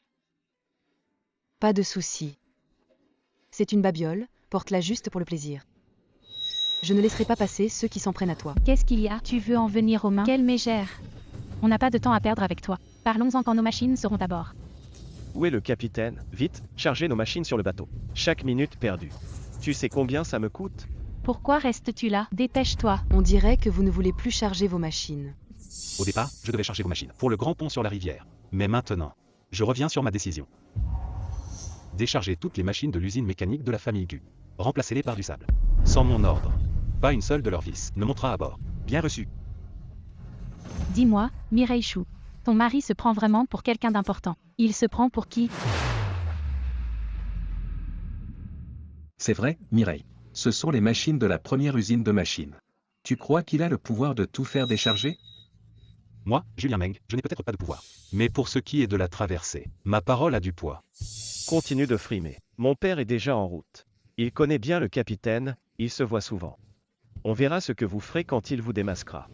Pas de souci. C'est une babiole, porte-la juste pour le plaisir. Je ne laisserai pas passer ceux qui s'en prennent à toi. Qu'est-ce qu'il y a? Tu veux en venir aux mains? Quelle mégère! On n'a pas de temps à perdre avec toi. Parlons-en quand nos machines seront à bord. Où est le capitaine? Vite, chargez nos machines sur le bateau. Chaque minute perdue. Tu sais combien ça me coûte? Pourquoi restes-tu là? Dépêche-toi. On dirait que vous ne voulez plus charger vos machines. Au départ, je devais charger vos machines pour le grand pont sur la rivière. Mais maintenant, je reviens sur ma décision. Déchargez toutes les machines de l'usine mécanique de la famille Gu. Remplacez-les par du sable. Sans mon ordre. Pas une seule de leurs vis ne montera à bord. Bien reçu. Dis-moi, Mireille Chou, ton mari se prend vraiment pour quelqu'un d'important. Il se prend pour qui? C'est vrai, Mireille. Ce sont les machines de la première usine de machines. Tu crois qu'il a le pouvoir de tout faire décharger? Moi, Julien Meng, je n'ai peut-être pas de pouvoir. Mais pour ce qui est de la traversée, ma parole a du poids. Continue de frimer. Mon père est déjà en route. Il connaît bien le capitaine, il se voit souvent. On verra ce que vous ferez quand il vous démasquera.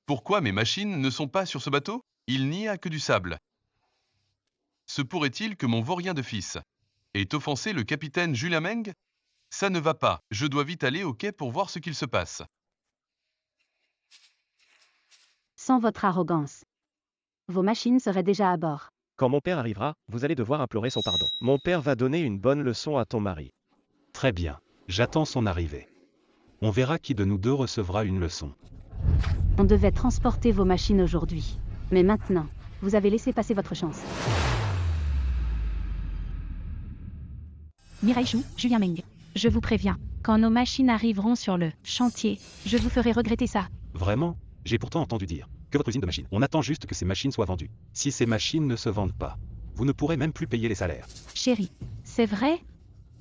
Pourquoi mes machines ne sont pas sur ce bateau? Il n'y a que du sable. Se pourrait-il que mon vaurien de fils ait offensé le capitaine Julien Meng? Ça ne va pas, je dois vite aller au quai pour voir ce qu'il se passe. Sans votre arrogance. Vos machines seraient déjà à bord. Quand mon père arrivera, vous allez devoir implorer son pardon. Mon père va donner une bonne leçon à ton mari. Très bien, j'attends son arrivée. On verra qui de nous deux recevra une leçon. On devait transporter vos machines aujourd'hui. Mais maintenant, vous avez laissé passer votre chance. Mireille Chou, Julien Meng. Je vous préviens, quand nos machines arriveront sur le chantier, je vous ferai regretter ça. Vraiment? J'ai pourtant entendu dire que votre usine de machines. On attend juste que ces machines soient vendues. Si ces machines ne se vendent pas, vous ne pourrez même plus payer les salaires. Chérie, c'est vrai?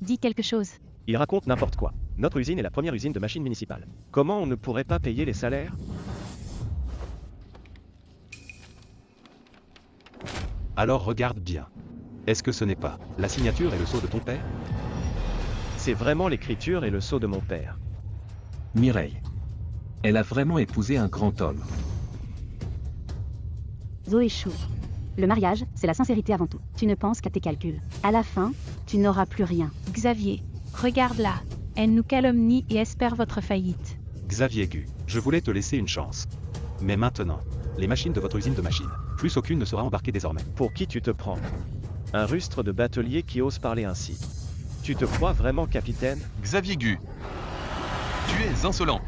Dis quelque chose. Il raconte n'importe quoi. Notre usine est la première usine de machines municipales. Comment on ne pourrait pas payer les salaires? Alors regarde bien. Est-ce que ce n'est pas la signature et le sceau de ton père? C'est vraiment l'écriture et le sceau de mon père. Mireille. Elle a vraiment épousé un grand homme. Zoé Chou. Le mariage, c'est la sincérité avant tout. Tu ne penses qu'à tes calculs. À la fin, tu n'auras plus rien. Xavier, regarde là. Elle nous calomnie et espère votre faillite. Xavier Gu, je voulais te laisser une chance. Mais maintenant, les machines de votre usine de machines, plus aucune ne sera embarquée désormais. Pour qui tu te prends? Un rustre de batelier qui ose parler ainsi. Tu te crois vraiment capitaine? Xavier Gu, tu es insolent.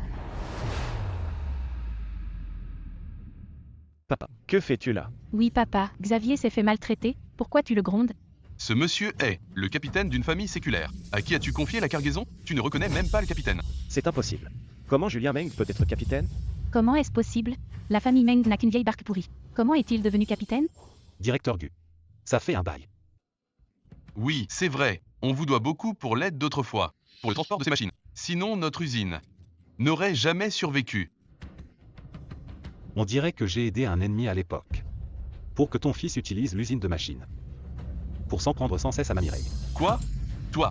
Papa, que fais-tu là? Oui papa, Xavier s'est fait maltraiter, pourquoi tu le grondes? Ce monsieur est le capitaine d'une famille séculaire. À qui as-tu confié la cargaison? Tu ne reconnais même pas le capitaine. C'est impossible. Comment Julien Meng peut être capitaine? Comment est-ce possible? La famille Meng n'a qu'une vieille barque pourrie. Comment est-il devenu capitaine? Directeur Gu, ça fait un bail. Oui, c'est vrai. On vous doit beaucoup pour l'aide d'autrefois, pour le transport de ces machines. Sinon, notre usine n'aurait jamais survécu. On dirait que j'ai aidé un ennemi à l'époque. Pour que ton fils utilise l'usine de machines. Pour s'en prendre sans cesse à ma Mireille. Quoi? Toi?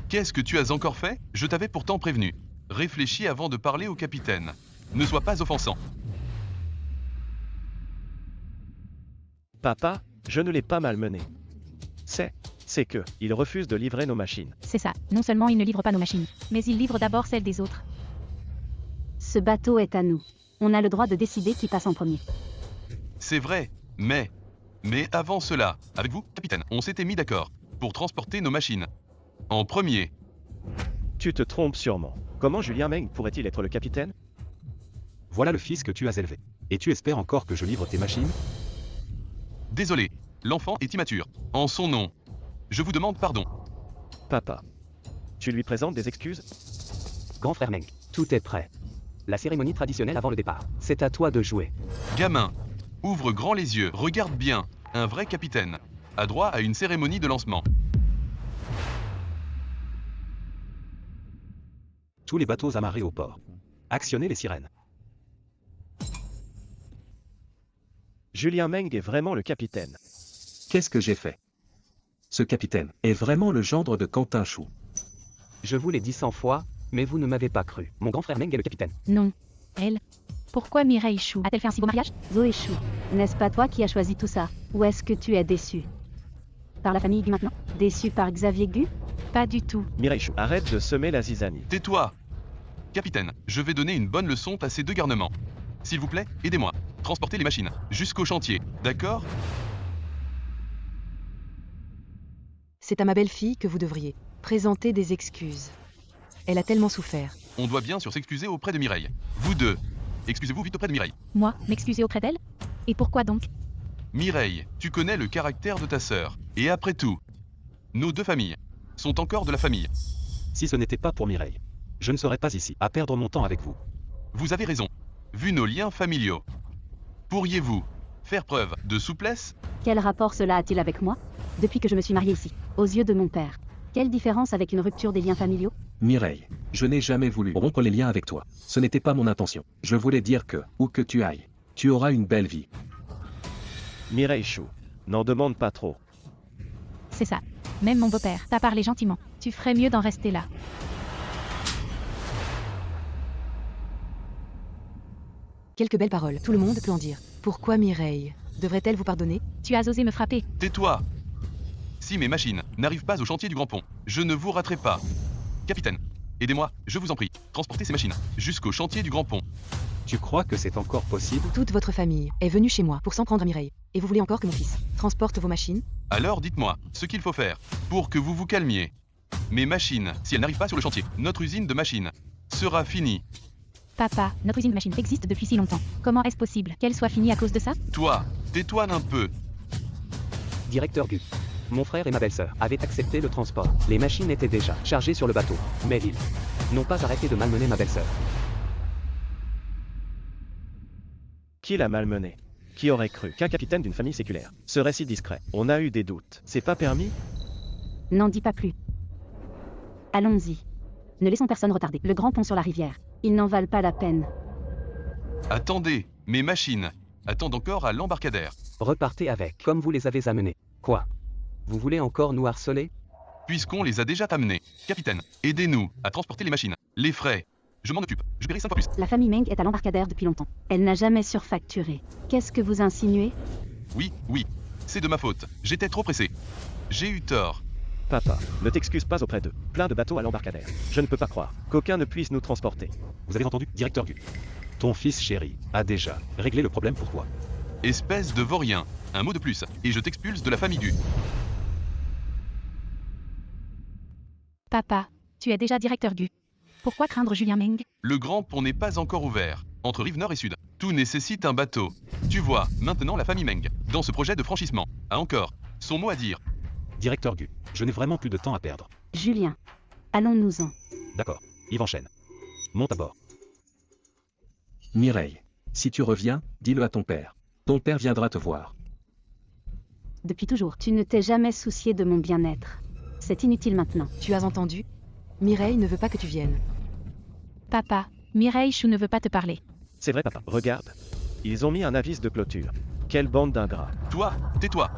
Qu'est-ce que tu as encore fait? Je t'avais pourtant prévenu. Réfléchis avant de parler au capitaine. Ne sois pas offensant. Papa, je ne l'ai pas malmené. C'est que, il refuse de livrer nos machines. C'est ça, non seulement il ne livre pas nos machines, mais il livre d'abord celles des autres. Ce bateau est à nous. On a le droit de décider qui passe en premier. C'est vrai, mais avant cela, avec vous, capitaine, on s'était mis d'accord pour transporter nos machines. En premier. Tu te trompes sûrement. Comment Julien Meng pourrait-il être le capitaine? Voilà le fils que tu as élevé. Et tu espères encore que je livre tes machines? Désolé, l'enfant est immature. En son nom, je vous demande pardon. Papa, tu lui présentes des excuses? Grand frère Meng, tout est prêt. La cérémonie traditionnelle avant le départ. C'est à toi de jouer. Gamin, ouvre grand les yeux, regarde bien. Un vrai capitaine a droit à une cérémonie de lancement. Tous les bateaux amarrés au port. Actionnez les sirènes. Julien Meng est vraiment le capitaine. Qu'est-ce que j'ai fait? Ce capitaine est vraiment le gendre de Quentin Chou. Je vous l'ai dit 100 fois, mais vous ne m'avez pas cru. Mon grand frère Meng est le capitaine. Non. Elle? Pourquoi Mireille Chou a-t-elle fait un si beau mariage? Zoé Chou, n'est-ce pas toi qui as choisi tout ça? Ou est-ce que tu es déçu? Par la famille Gu maintenant? Déçu par Xavier Gu? Pas du tout. Mireille Chou, arrête de semer la zizanie. Tais-toi. Capitaine, je vais donner une bonne leçon à ces deux garnements. S'il vous plaît, aidez-moi. Transportez les machines jusqu'au chantier, d'accord? C'est à ma belle-fille que vous devriez présenter des excuses. Elle a tellement souffert. On doit bien sûr s'excuser auprès de Mireille. Vous deux, excusez-vous vite auprès de Mireille. Moi, m'excuser auprès d'elle? Et pourquoi donc? Mireille, tu connais le caractère de ta sœur. Et après tout, nos deux familles sont encore de la famille. Si ce n'était pas pour Mireille, je ne serais pas ici, à perdre mon temps avec vous. Vous avez raison. Vu nos liens familiaux, pourriez-vous faire preuve de souplesse? Quel rapport cela a-t-il avec moi? Depuis que je me suis mariée ici, aux yeux de mon père. Quelle différence avec une rupture des liens familiaux? Mireille, je n'ai jamais voulu rompre les liens avec toi. Ce n'était pas mon intention. Je voulais dire que, où que tu ailles, tu auras une belle vie. Mireille Chou, n'en demande pas trop. C'est ça. Même mon beau-père t'a parlé gentiment. Tu ferais mieux d'en rester là. Quelques belles paroles, tout le monde peut en dire. Pourquoi Mireille devrait-elle vous pardonner? Tu as osé me frapper. Tais-toi. Si mes machines n'arrivent pas au chantier du Grand Pont, je ne vous raterai pas. Capitaine, aidez-moi, je vous en prie. Transportez ces machines jusqu'au chantier du Grand Pont. Tu crois que c'est encore possible? Toute votre famille est venue chez moi pour s'en prendre à Mireille. Et vous voulez encore que mon fils transporte vos machines? Alors dites-moi ce qu'il faut faire pour que vous vous calmiez. Mes machines, si elles n'arrivent pas sur le chantier, notre usine de machines sera finie. Papa, notre usine de machines existe depuis si longtemps. Comment est-ce possible qu'elle soit finie à cause de ça? Toi, tais-toi un peu. Directeur Gu. Mon frère et ma belle-sœur avaient accepté le transport. Les machines étaient déjà chargées sur le bateau, mais ils n'ont pas arrêté de malmener ma belle-sœur. Qui l'a malmené? Qui aurait cru qu'un capitaine d'une famille séculaire serait si discret? On a eu des doutes. C'est pas permis? N'en dis pas plus. Allons-y. Ne laissons personne retarder. Le grand pont sur la rivière. Ils n'en valent pas la peine. Attendez, mes machines attendent encore à l'embarcadère. Repartez avec, comme vous les avez amenés. Quoi? Vous voulez encore nous harceler? Puisqu'on les a déjà amenés. Capitaine, aidez-nous à transporter les machines. Les frais, je m'en occupe. Je paierai 5 fois plus. La famille Meng est à l'embarcadère depuis longtemps. Elle n'a jamais surfacturé. Qu'est-ce que vous insinuez? Oui, c'est de ma faute. J'étais trop pressé. J'ai eu tort. Papa, ne t'excuse pas auprès d'eux. Plein de bateaux à l'embarcadère. Je ne peux pas croire qu'aucun ne puisse nous transporter. Vous avez entendu, directeur Gu? Ton fils chéri a déjà réglé le problème pour toi. Espèce de vaurien. Un mot de plus, et je t'expulse de la famille Gu. Papa, tu es déjà directeur Gu. Pourquoi craindre Julien Meng? Le grand pont n'est pas encore ouvert. Entre rive nord et sud, tout nécessite un bateau. Tu vois, maintenant la famille Meng, dans ce projet de franchissement, a encore son mot à dire. Directeur Gu, je n'ai vraiment plus de temps à perdre. Julien, allons-nous-en. D'accord, Yves enchaîne. Monte à bord. Mireille, si tu reviens, dis-le à ton père. Ton père viendra te voir. Depuis toujours, tu ne t'es jamais soucié de mon bien-être. C'est inutile maintenant. Tu as entendu? Mireille ne veut pas que tu viennes. Papa, Mireille Chou ne veut pas te parler. C'est vrai, papa. Regarde. Ils ont mis un avis de clôture. Quelle bande d'ingrats. Toi, tais-toi.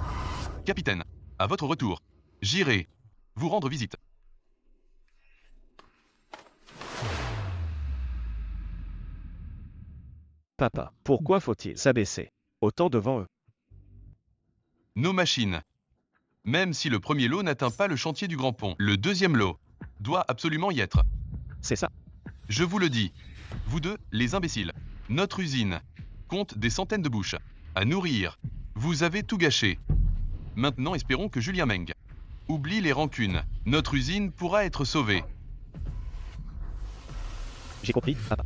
Capitaine, à votre retour, j'irai vous rendre visite. Papa, pourquoi faut-il s'abaisser autant devant eux? Nos machines. Même si le premier lot n'atteint pas le chantier du Grand Pont, le deuxième lot doit absolument y être. C'est ça. Je vous le dis, vous deux, les imbéciles, notre usine compte des centaines de bouches à nourrir. Vous avez tout gâché. Maintenant, espérons que Julien Meng oublie les rancunes. Notre usine pourra être sauvée. J'ai compris, papa.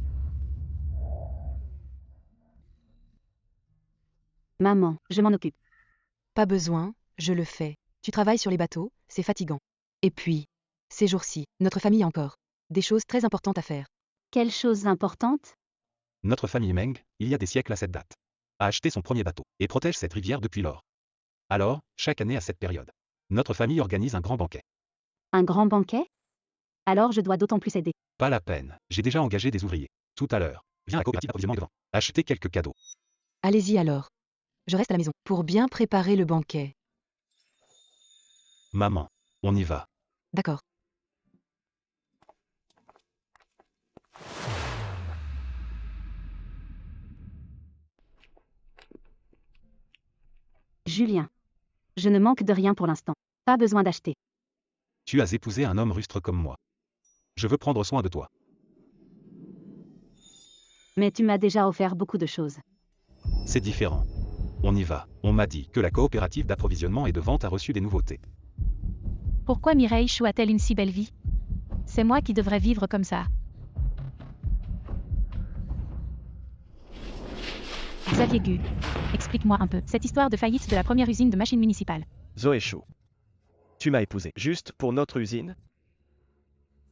Maman, je m'en occupe. Pas besoin, je le fais. Tu travailles sur les bateaux, c'est fatigant. Et puis, ces jours-ci, notre famille a encore des choses très importantes à faire. Quelle chose importante? Notre famille Meng, il y a des siècles à cette date, a acheté son premier bateau et protège cette rivière depuis lors. Alors, chaque année à cette période, notre famille organise un grand banquet. Un grand banquet? Alors je dois d'autant plus aider. Pas la peine, j'ai déjà engagé des ouvriers. Tout à l'heure, viens à la coopérative d'approvisionnement devant. Acheter quelques cadeaux. Allez-y alors. Je reste à la maison pour bien préparer le banquet. Maman, on y va. D'accord. Julien. Je ne manque de rien pour l'instant. Pas besoin d'acheter. Tu as épousé un homme rustre comme moi. Je veux prendre soin de toi. Mais tu m'as déjà offert beaucoup de choses. C'est différent. On y va. On m'a dit que la coopérative d'approvisionnement et de vente a reçu des nouveautés. Pourquoi Mireille Chou a-t-elle une si belle vie? C'est moi qui devrais vivre comme ça. Xavier Gu, explique-moi un peu cette histoire de faillite de la première usine de machines municipales. Zoé Chou. Tu m'as épousé juste pour notre usine?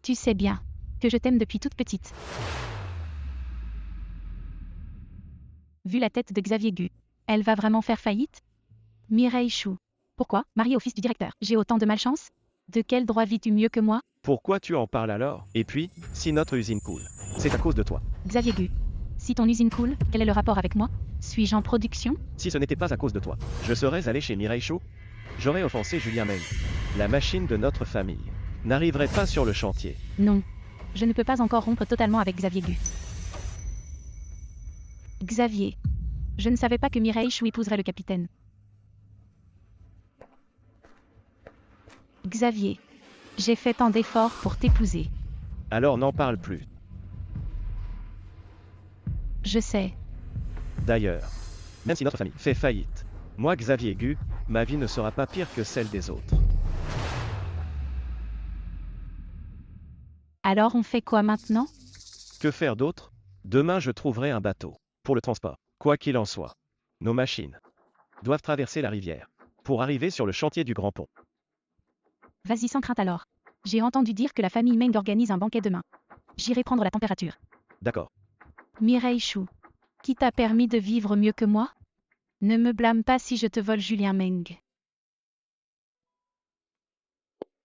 Tu sais bien que je t'aime depuis toute petite. Vu la tête de Xavier Gu, elle va vraiment faire faillite? Mireille Chou. Pourquoi, mariée au fils du directeur, j'ai autant de malchance? De quel droit vis-tu mieux que moi? Pourquoi tu en parles alors? Et puis, si notre usine coule, c'est à cause de toi. Xavier Gu. Si ton usine coule, quel est le rapport avec moi? Suis-je en production? Si ce n'était pas à cause de toi, je serais allé chez Mireille Chou. J'aurais offensé Julien Meng. La machine de notre famille n'arriverait pas sur le chantier. Non. Je ne peux pas encore rompre totalement avec Xavier Gu. Xavier. Je ne savais pas que Mireille Chou épouserait le capitaine. Xavier. J'ai fait tant d'efforts pour t'épouser. Alors n'en parle plus. Je sais. D'ailleurs, même si notre famille fait faillite, moi Xavier Gu, ma vie ne sera pas pire que celle des autres. Alors on fait quoi maintenant? Que faire d'autre? Demain je trouverai un bateau. Pour le transport. Quoi qu'il en soit. Nos machines doivent traverser la rivière. Pour arriver sur le chantier du Grand Pont. Vas-y sans crainte alors. J'ai entendu dire que la famille Meng organise un banquet demain. J'irai prendre la température. D'accord. Mireille Chou. Qui t'a permis de vivre mieux que moi? Ne me blâme pas si je te vole Julien Meng.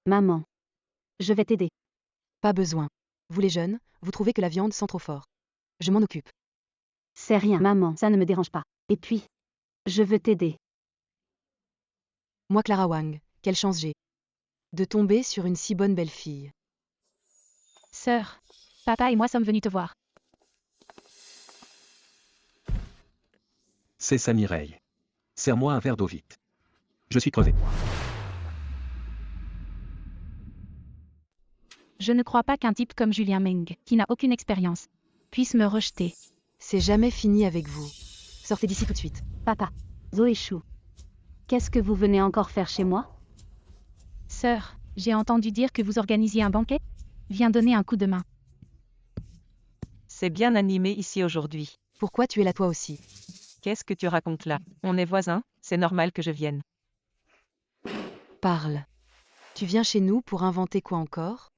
Maman. Je vais t'aider. Pas besoin. Vous les jeunes, vous trouvez que la viande sent trop fort. Je m'en occupe. C'est rien, maman, ça ne me dérange pas. Et puis, je veux t'aider. Moi Clara Wang, quelle chance j'ai. De tomber sur une si bonne belle fille. Sœur. Papa et moi sommes venus te voir. C'est ça Mireille. Serre-moi un verre d'eau vite. Je suis crevé. Je ne crois pas qu'un type comme Julien Meng, qui n'a aucune expérience, puisse me rejeter. C'est jamais fini avec vous. Sortez d'ici tout de suite. Papa. Zoé Chou. Qu'est-ce que vous venez encore faire chez moi? Sœur, j'ai entendu dire que vous organisiez un banquet. Viens donner un coup de main. C'est bien animé ici aujourd'hui. Pourquoi tu es là toi aussi? Qu'est-ce que tu racontes là? On est voisins, c'est normal que je vienne. Parle. Tu viens chez nous pour inventer quoi encore?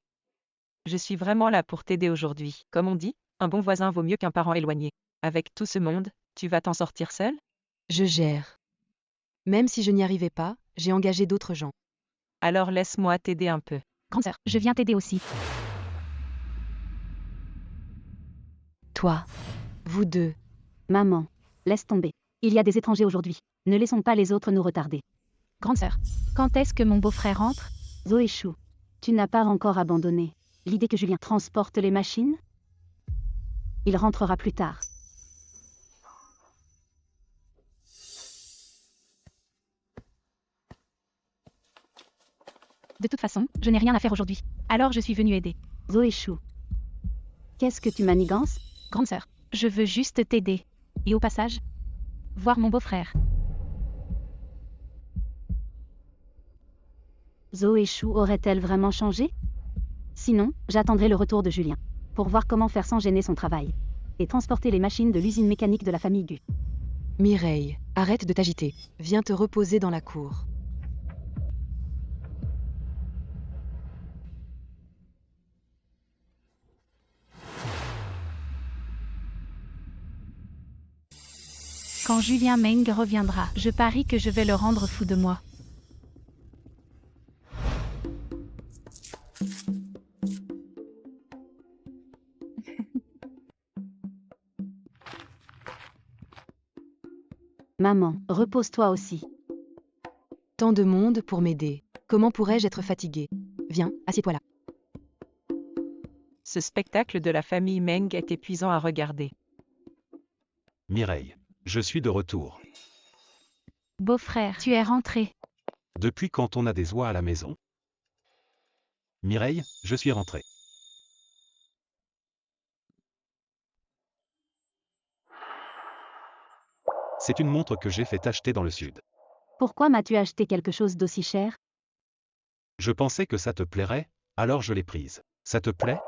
Je suis vraiment là pour t'aider aujourd'hui. Comme on dit, un bon voisin vaut mieux qu'un parent éloigné. Avec tout ce monde, tu vas t'en sortir seul? Je gère. Même si je n'y arrivais pas, j'ai engagé d'autres gens. Alors laisse-moi t'aider un peu. Grande sœur, je viens t'aider aussi. Toi. Vous deux. Maman. Laisse tomber. Il y a des étrangers aujourd'hui. Ne laissons pas les autres nous retarder. Grande sœur, quand est-ce que mon beau-frère rentre? Zoé Chou. Tu n'as pas encore abandonné l'idée que Julien transporte les machines? Il rentrera plus tard. De toute façon, je n'ai rien à faire aujourd'hui. Alors je suis venue aider. Zoé Chou. Qu'est-ce que tu manigances? Grande sœur, je veux juste t'aider. Et au passage, voir mon beau-frère. Zoé Chou aurait-elle vraiment changé? Sinon, j'attendrai le retour de Julien. Pour voir comment faire sans gêner son travail. Et transporter les machines de l'usine mécanique de la famille Gu. Mireille, arrête de t'agiter. Viens te reposer dans la cour. Quand Julien Meng reviendra, je parie que je vais le rendre fou de moi. Maman, repose-toi aussi. Tant de monde pour m'aider. Comment pourrais-je être fatiguée? Viens, assieds-toi là. Ce spectacle de la famille Meng est épuisant à regarder. Mireille. Je suis de retour. Beau-frère, tu es rentré. Depuis quand on a des oies à la maison? Mireille, je suis rentré. C'est une montre que j'ai fait acheter dans le sud. Pourquoi m'as-tu acheté quelque chose d'aussi cher? Je pensais que ça te plairait, alors je l'ai prise. Ça te plaît?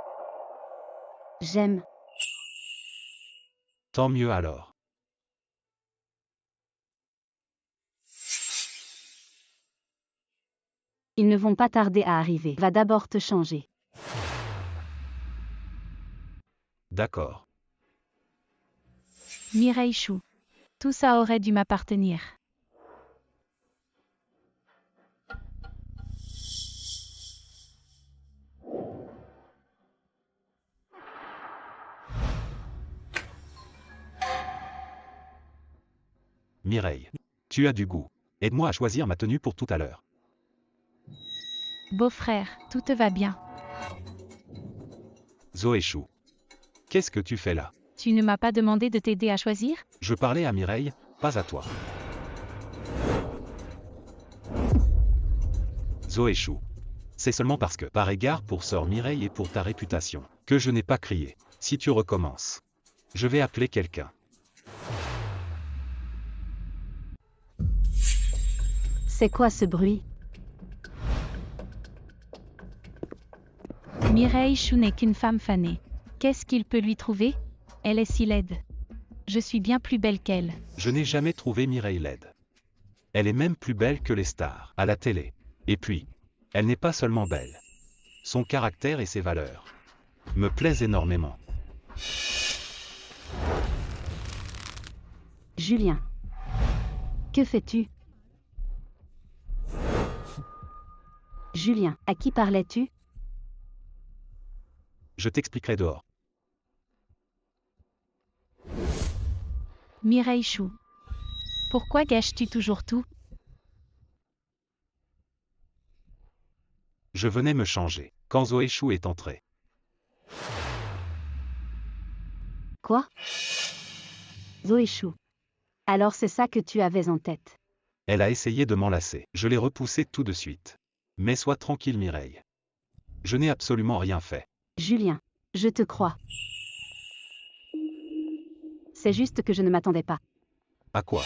J'aime. Tant mieux alors. Ils ne vont pas tarder à arriver. Va d'abord te changer. D'accord. Mireille Chou. Tout ça aurait dû m'appartenir. Mireille. Tu as du goût. Aide-moi à choisir ma tenue pour tout à l'heure. Beau-frère, tout te va bien. Zoé Chou. Qu'est-ce que tu fais là? Tu ne m'as pas demandé de t'aider à choisir? Je parlais à Mireille, pas à toi. Zoéchou. C'est seulement parce que, par égard pour sœur Mireille et pour ta réputation, que je n'ai pas crié. Si tu recommences, je vais appeler quelqu'un. C'est quoi ce bruit? Mireille Chou n'est qu'une femme fanée. Qu'est-ce qu'il peut lui trouver? Elle est si laide. Je suis bien plus belle qu'elle. Je n'ai jamais trouvé Mireille laide. Elle est même plus belle que les stars, à la télé. Et puis, elle n'est pas seulement belle. Son caractère et ses valeurs me plaisent énormément. Julien. Que fais-tu? Julien, à qui parlais-tu? Je t'expliquerai dehors. Mireille Chou. Pourquoi gâches-tu toujours tout? Je venais me changer, quand Zoéchou est entrée. Quoi? Zoéchou. Alors c'est ça que tu avais en tête. Elle a essayé de m'enlacer. Je l'ai repoussée tout de suite. Mais sois tranquille Mireille. Je n'ai absolument rien fait. Julien, je te crois. C'est juste que je ne m'attendais pas. À quoi?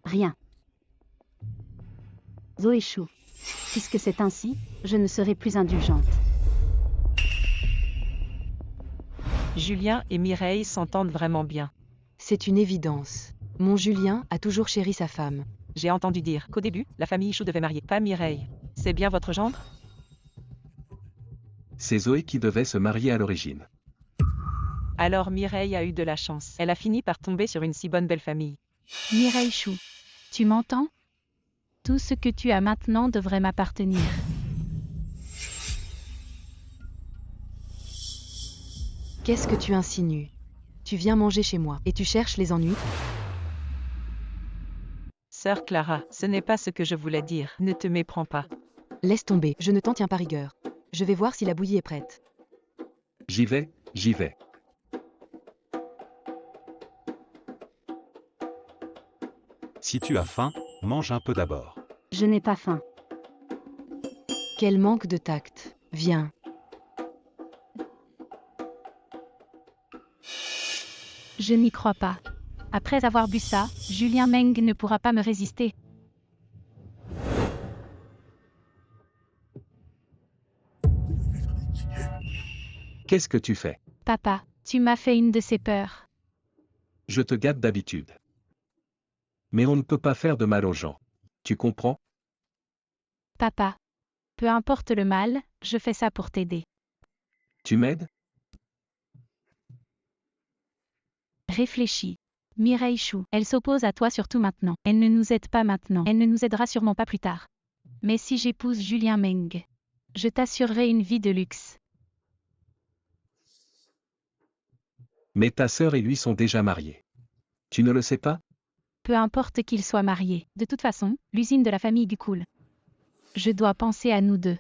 Rien. Zoéchou. Puisque c'est ainsi, je ne serai plus indulgente. Julien et Mireille s'entendent vraiment bien. C'est une évidence. Mon Julien a toujours chéri sa femme. J'ai entendu dire qu'au début, la famille Chou devait marier, pas Mireille. C'est bien votre gendre? C'est Zoé qui devait se marier à l'origine. Alors Mireille a eu de la chance. Elle a fini par tomber sur une si bonne belle famille. Mireille Chou. Tu m'entends? Tout ce que tu as maintenant devrait m'appartenir. Qu'est-ce que tu insinues? Tu viens manger chez moi et tu cherches les ennuis? Sœur Clara, ce n'est pas ce que je voulais dire. Ne te méprends pas. Laisse tomber, je ne t'en tiens pas rigueur. Je vais voir si la bouillie est prête. J'y vais, j'y vais. Si tu as faim, mange un peu d'abord. Je n'ai pas faim. Quel manque de tact. Viens. Je n'y crois pas. Après avoir bu ça, Julien Meng ne pourra pas me résister. Qu'est-ce que tu fais? Papa, tu m'as fait une de ces peurs. Je te gâte d'habitude. Mais on ne peut pas faire de mal aux gens. Tu comprends? Papa. Peu importe le mal, je fais ça pour t'aider. Tu m'aides? Réfléchis. Mireille Chou, elle s'oppose à toi surtout maintenant. Elle ne nous aide pas maintenant. Elle ne nous aidera sûrement pas plus tard. Mais si j'épouse Julien Meng, je t'assurerai une vie de luxe. Mais ta sœur et lui sont déjà mariés. Tu ne le sais pas? Peu importe qu'ils soient mariés. De toute façon, l'usine de la famille du cool. Je dois penser à nous deux.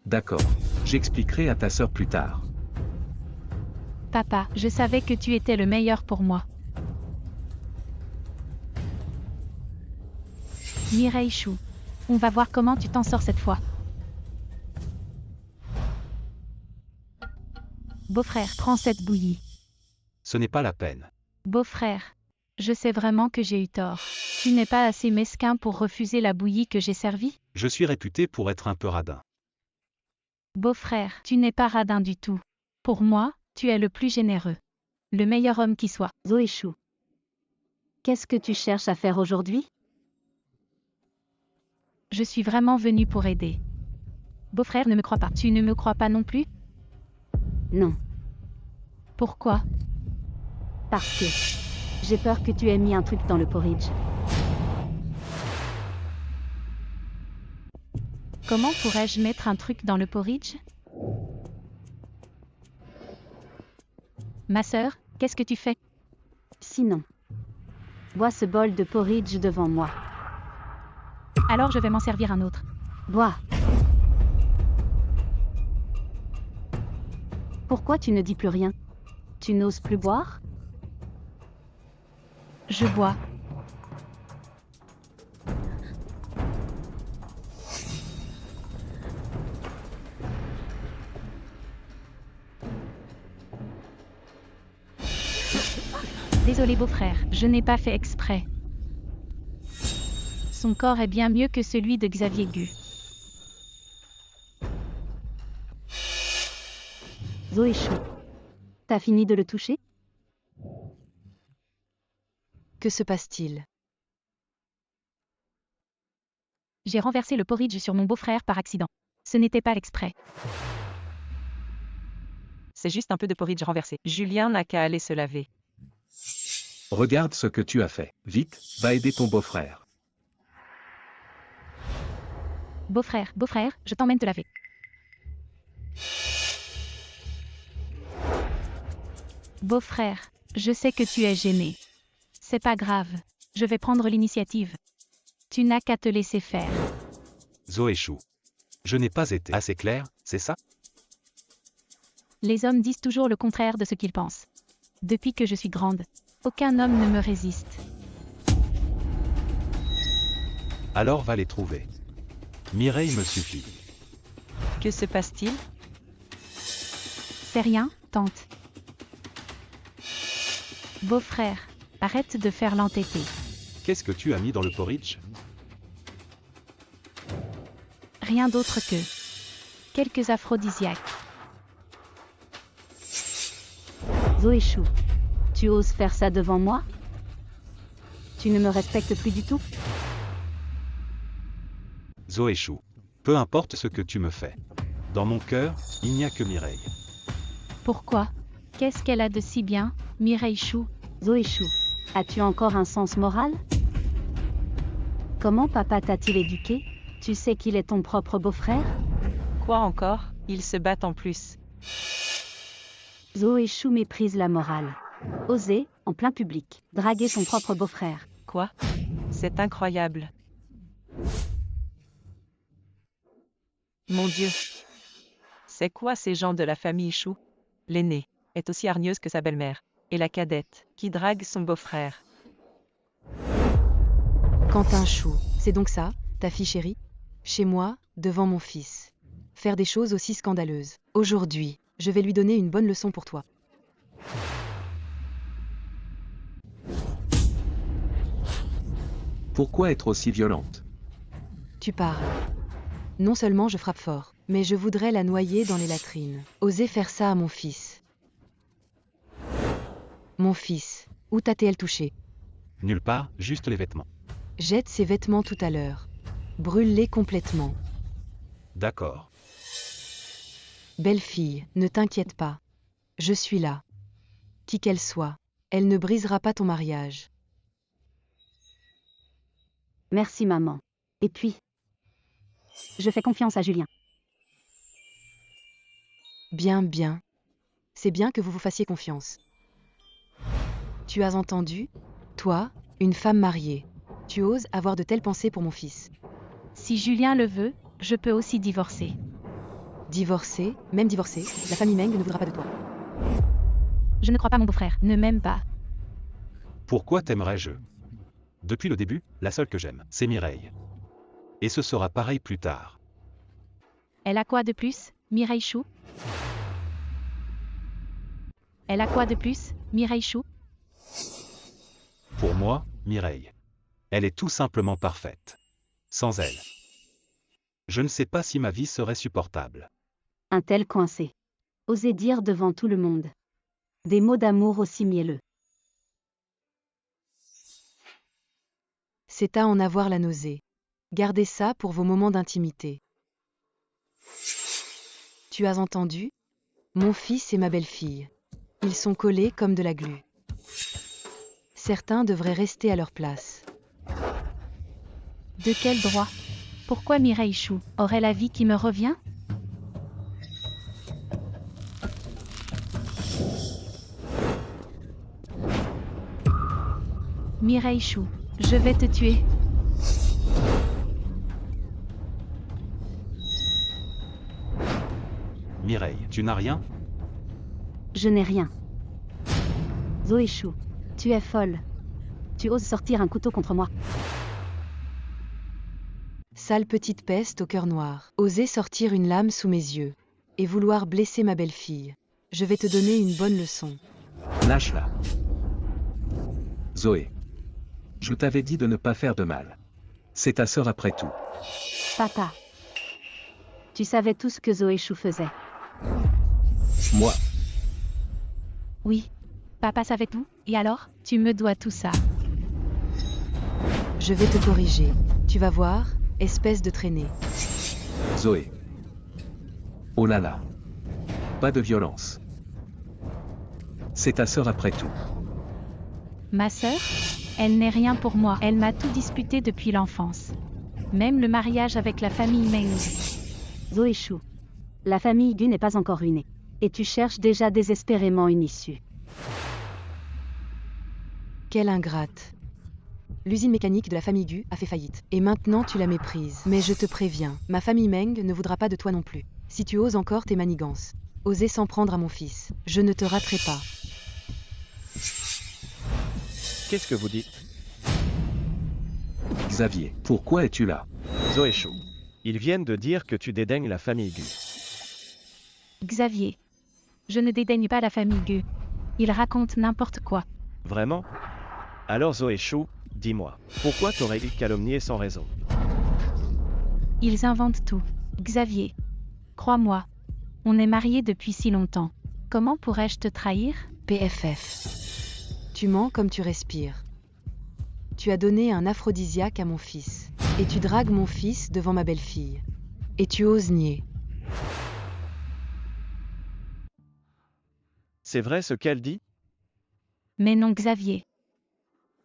D'accord. J'expliquerai à ta sœur plus tard. Papa, je savais que tu étais le meilleur pour moi. Mireille Chou. On va voir comment tu t'en sors cette fois. Beau-frère, prends cette bouillie. Ce n'est pas la peine. Beau-frère, je sais vraiment que j'ai eu tort. Tu n'es pas assez mesquin pour refuser la bouillie que j'ai servie? Je suis réputé pour être un peu radin. Beau-frère, tu n'es pas radin du tout. Pour moi, tu es le plus généreux. Le meilleur homme qui soit. Zoéchou. Qu'est-ce que tu cherches à faire aujourd'hui? Je suis vraiment venu pour aider. Beau-frère ne me croit pas. Tu ne me crois pas non plus? Non. Pourquoi? Parce que j'ai peur que tu aies mis un truc dans le porridge. Comment pourrais-je mettre un truc dans le porridge? Ma sœur, qu'est-ce que tu fais? Sinon, bois ce bol de porridge devant moi. Alors je vais m'en servir un autre. Bois. Pourquoi tu ne dis plus rien? Tu n'oses plus boire? Je bois. Désolé beau-frère, je n'ai pas fait exprès. Son corps est bien mieux que celui de Xavier Gu. Zoé Chou. T'as fini de le toucher? Que se passe-t-il? J'ai renversé le porridge sur mon beau-frère par accident. Ce n'était pas exprès. C'est juste un peu de porridge renversé. Julien n'a qu'à aller se laver. Regarde ce que tu as fait. Vite, va aider ton beau-frère. Beau-frère, je t'emmène te laver. Beau-frère, je sais que tu es gêné. C'est pas grave, je vais prendre l'initiative. Tu n'as qu'à te laisser faire. Zoé Chou. Je n'ai pas été assez clair, c'est ça? Les hommes disent toujours le contraire de ce qu'ils pensent. Depuis que je suis grande, aucun homme ne me résiste. Alors va les trouver. Mireille me suffit. Que se passe-t-il? C'est rien, tante. Beau-frère, arrête de faire l'entêté. Qu'est-ce que tu as mis dans le porridge? Rien d'autre que quelques aphrodisiaques. Zoé Chou. Tu oses faire ça devant moi? Tu ne me respectes plus du tout? Zoé Chou. Peu importe ce que tu me fais. Dans mon cœur, il n'y a que Mireille. Pourquoi? Qu'est-ce qu'elle a de si bien, Mireille Chou? Zoé Chou. As-tu encore un sens moral? Comment papa t'a-t-il éduqué? Tu sais qu'il est ton propre beau-frère? Quoi encore? Ils se battent en plus. Zoé Chou méprise la morale. Oser, en plein public, draguer son propre beau-frère. Quoi? C'est incroyable. Mon Dieu. C'est quoi ces gens de la famille Chou? L'aînée est aussi hargneuse que sa belle-mère. Et la cadette, qui drague son beau-frère. Quentin Chou, c'est donc ça, ta fille chérie? Chez moi, devant mon fils. Faire des choses aussi scandaleuses. Aujourd'hui, je vais lui donner une bonne leçon pour toi. Pourquoi être aussi violente? Tu parles. Non seulement je frappe fort, mais je voudrais la noyer dans les latrines. Oser faire ça à mon fils. Mon fils, où t'a-t-elle touché? Nulle part, juste les vêtements. Jette ses vêtements tout à l'heure. Brûle-les complètement. D'accord. Belle fille, ne t'inquiète pas. Je suis là. Qui qu'elle soit, elle ne brisera pas ton mariage. Merci maman. Et puis, je fais confiance à Julien. Bien, bien. C'est bien que vous vous fassiez confiance. Tu as entendu? Toi, une femme mariée. Tu oses avoir de telles pensées pour mon fils. Si Julien le veut, je peux aussi divorcer. Divorcer, même divorcer, la famille Meng ne voudra pas de toi. Je ne crois pas mon beau-frère, ne m'aime pas. Pourquoi t'aimerais-je? Depuis le début, la seule que j'aime, c'est Mireille. Et ce sera pareil plus tard. Elle a quoi de plus, Mireille Chou? Elle a quoi de plus, Mireille Chou? Pour moi, Mireille. Elle est tout simplement parfaite. Sans elle. Je ne sais pas si ma vie serait supportable. Un tel coincé. Oser dire devant tout le monde. Des mots d'amour aussi mielleux. C'est à en avoir la nausée. Gardez ça pour vos moments d'intimité. Tu as entendu? Mon fils et ma belle-fille. Ils sont collés comme de la glu. Certains devraient rester à leur place. De quel droit? Pourquoi Mireille Chou aurait la vie qui me revient? Mireille Chou, je vais te tuer. Mireille, tu n'as rien? Je n'ai rien. Zoé Chou, tu es folle. Tu oses sortir un couteau contre moi. Sale petite peste au cœur noir. Oser sortir une lame sous mes yeux. Et vouloir blesser ma belle-fille. Je vais te donner une bonne leçon. Lâche-la. Zoé. Je t'avais dit de ne pas faire de mal. C'est ta sœur après tout. Papa. Tu savais tout ce que Zoé Chou faisait. Moi. Oui. Papa savait tout, et alors, tu me dois tout ça. Je vais te corriger. Tu vas voir, espèce de traînée. Zoé. Oh là là. Pas de violence. C'est ta sœur après tout. Ma sœur? Elle n'est rien pour moi. Elle m'a tout disputé depuis l'enfance. Même le mariage avec la famille Meng. Zoé Chou. La famille Gu n'est pas encore ruinée. Et tu cherches déjà désespérément une issue. Quelle ingrate. L'usine mécanique de la famille Gu a fait faillite. Et maintenant tu la méprises. Mais je te préviens, ma famille Meng ne voudra pas de toi non plus. Si tu oses encore tes manigances, oser s'en prendre à mon fils, je ne te raterai pas. Qu'est-ce que vous dites? Xavier, pourquoi es-tu là? Zoé Chou. Ils viennent de dire que tu dédaignes la famille Gu. Xavier. Je ne dédaigne pas la famille Gu. Ils racontent n'importe quoi. Vraiment? Alors Zoé Chou, dis-moi, pourquoi t'aurais-ils calomnié sans raison? Ils inventent tout. Xavier. Crois-moi. On est mariés depuis si longtemps. Comment pourrais-je te trahir? PFF. Tu mens comme tu respires. Tu as donné un aphrodisiaque à mon fils. Et tu dragues mon fils devant ma belle-fille. Et tu oses nier. C'est vrai ce qu'elle dit? Mais non Xavier.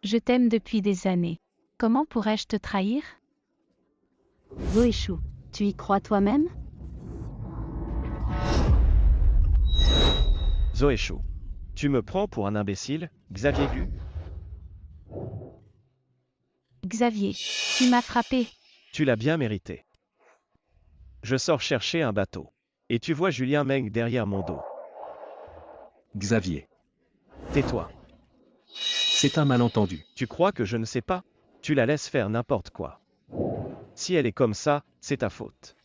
Je t'aime depuis des années. Comment pourrais-je te trahir? Zoé Chou, tu y crois toi-même? Zoé Chou. Tu me prends pour un imbécile, Xavier Gu? Xavier, tu m'as frappé. Tu l'as bien mérité. Je sors chercher un bateau. Et tu vois Julien Meng derrière mon dos. Xavier. Tais-toi. C'est un malentendu. Tu crois que je ne sais pas? Tu la laisses faire n'importe quoi. Si elle est comme ça, c'est ta faute.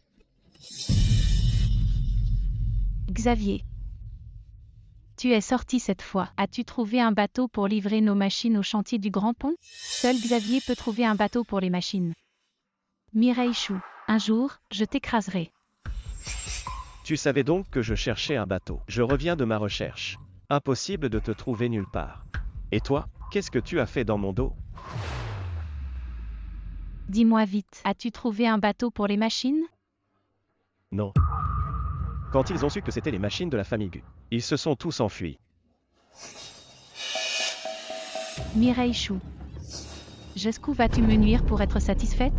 Xavier. Tu es sorti cette fois. As-tu trouvé un bateau pour livrer nos machines au chantier du Grand Pont? Seul Xavier peut trouver un bateau pour les machines. Mireille Chou, un jour, je t'écraserai. Tu savais donc que je cherchais un bateau. Je reviens de ma recherche. Impossible de te trouver nulle part. Et toi, qu'est-ce que tu as fait dans mon dos? Dis-moi vite, as-tu trouvé un bateau pour les machines? Non. Quand ils ont su que c'était les machines de la famille Gu, ils se sont tous enfuis. Mireille Chou. Jusqu'où vas-tu me nuire pour être satisfaite?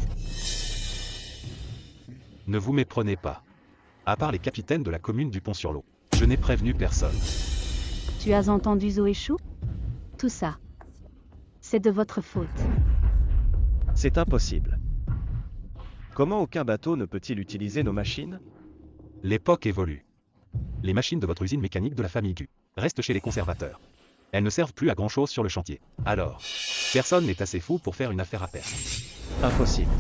Ne vous méprenez pas. À part les capitaines de la commune du Pont-sur-l'Eau, je n'ai prévenu personne. Tu as entendu Zoé Chou? Tout ça. C'est de votre faute. C'est impossible. Comment aucun bateau ne peut-il utiliser nos machines? L'époque évolue. Les machines de votre usine mécanique de la famille Gu restent chez les conservateurs. Elles ne servent plus à grand-chose sur le chantier. Alors, personne n'est assez fou pour faire une affaire à perte. Impossible.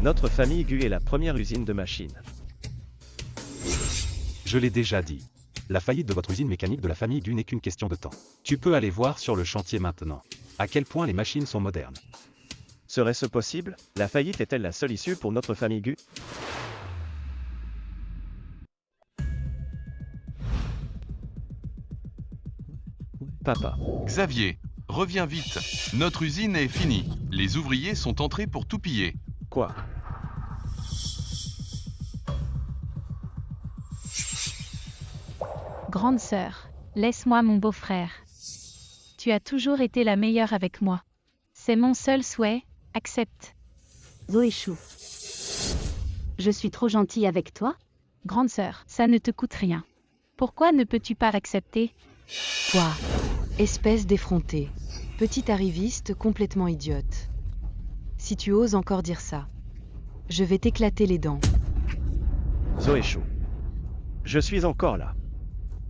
Notre famille Gu est la première usine de machines. Je l'ai déjà dit. La faillite de votre usine mécanique de la famille Gu n'est qu'une question de temps. Tu peux aller voir sur le chantier maintenant. À quel point les machines sont modernes. Serait-ce possible? La faillite est-elle la seule issue pour notre famille Gu? Papa. Xavier, reviens vite. Notre usine est finie. Les ouvriers sont entrés pour tout piller. Quoi? Grande sœur, laisse-moi mon beau-frère. Tu as toujours été la meilleure avec moi. C'est mon seul souhait, accepte. Zoé Chou. Je suis trop gentille avec toi? Grande sœur, ça ne te coûte rien. Pourquoi ne peux-tu pas accepter? Toi, espèce d'effrontée, petite arriviste complètement idiote. Si tu oses encore dire ça, je vais t'éclater les dents. Zoé Chou. Je suis encore là.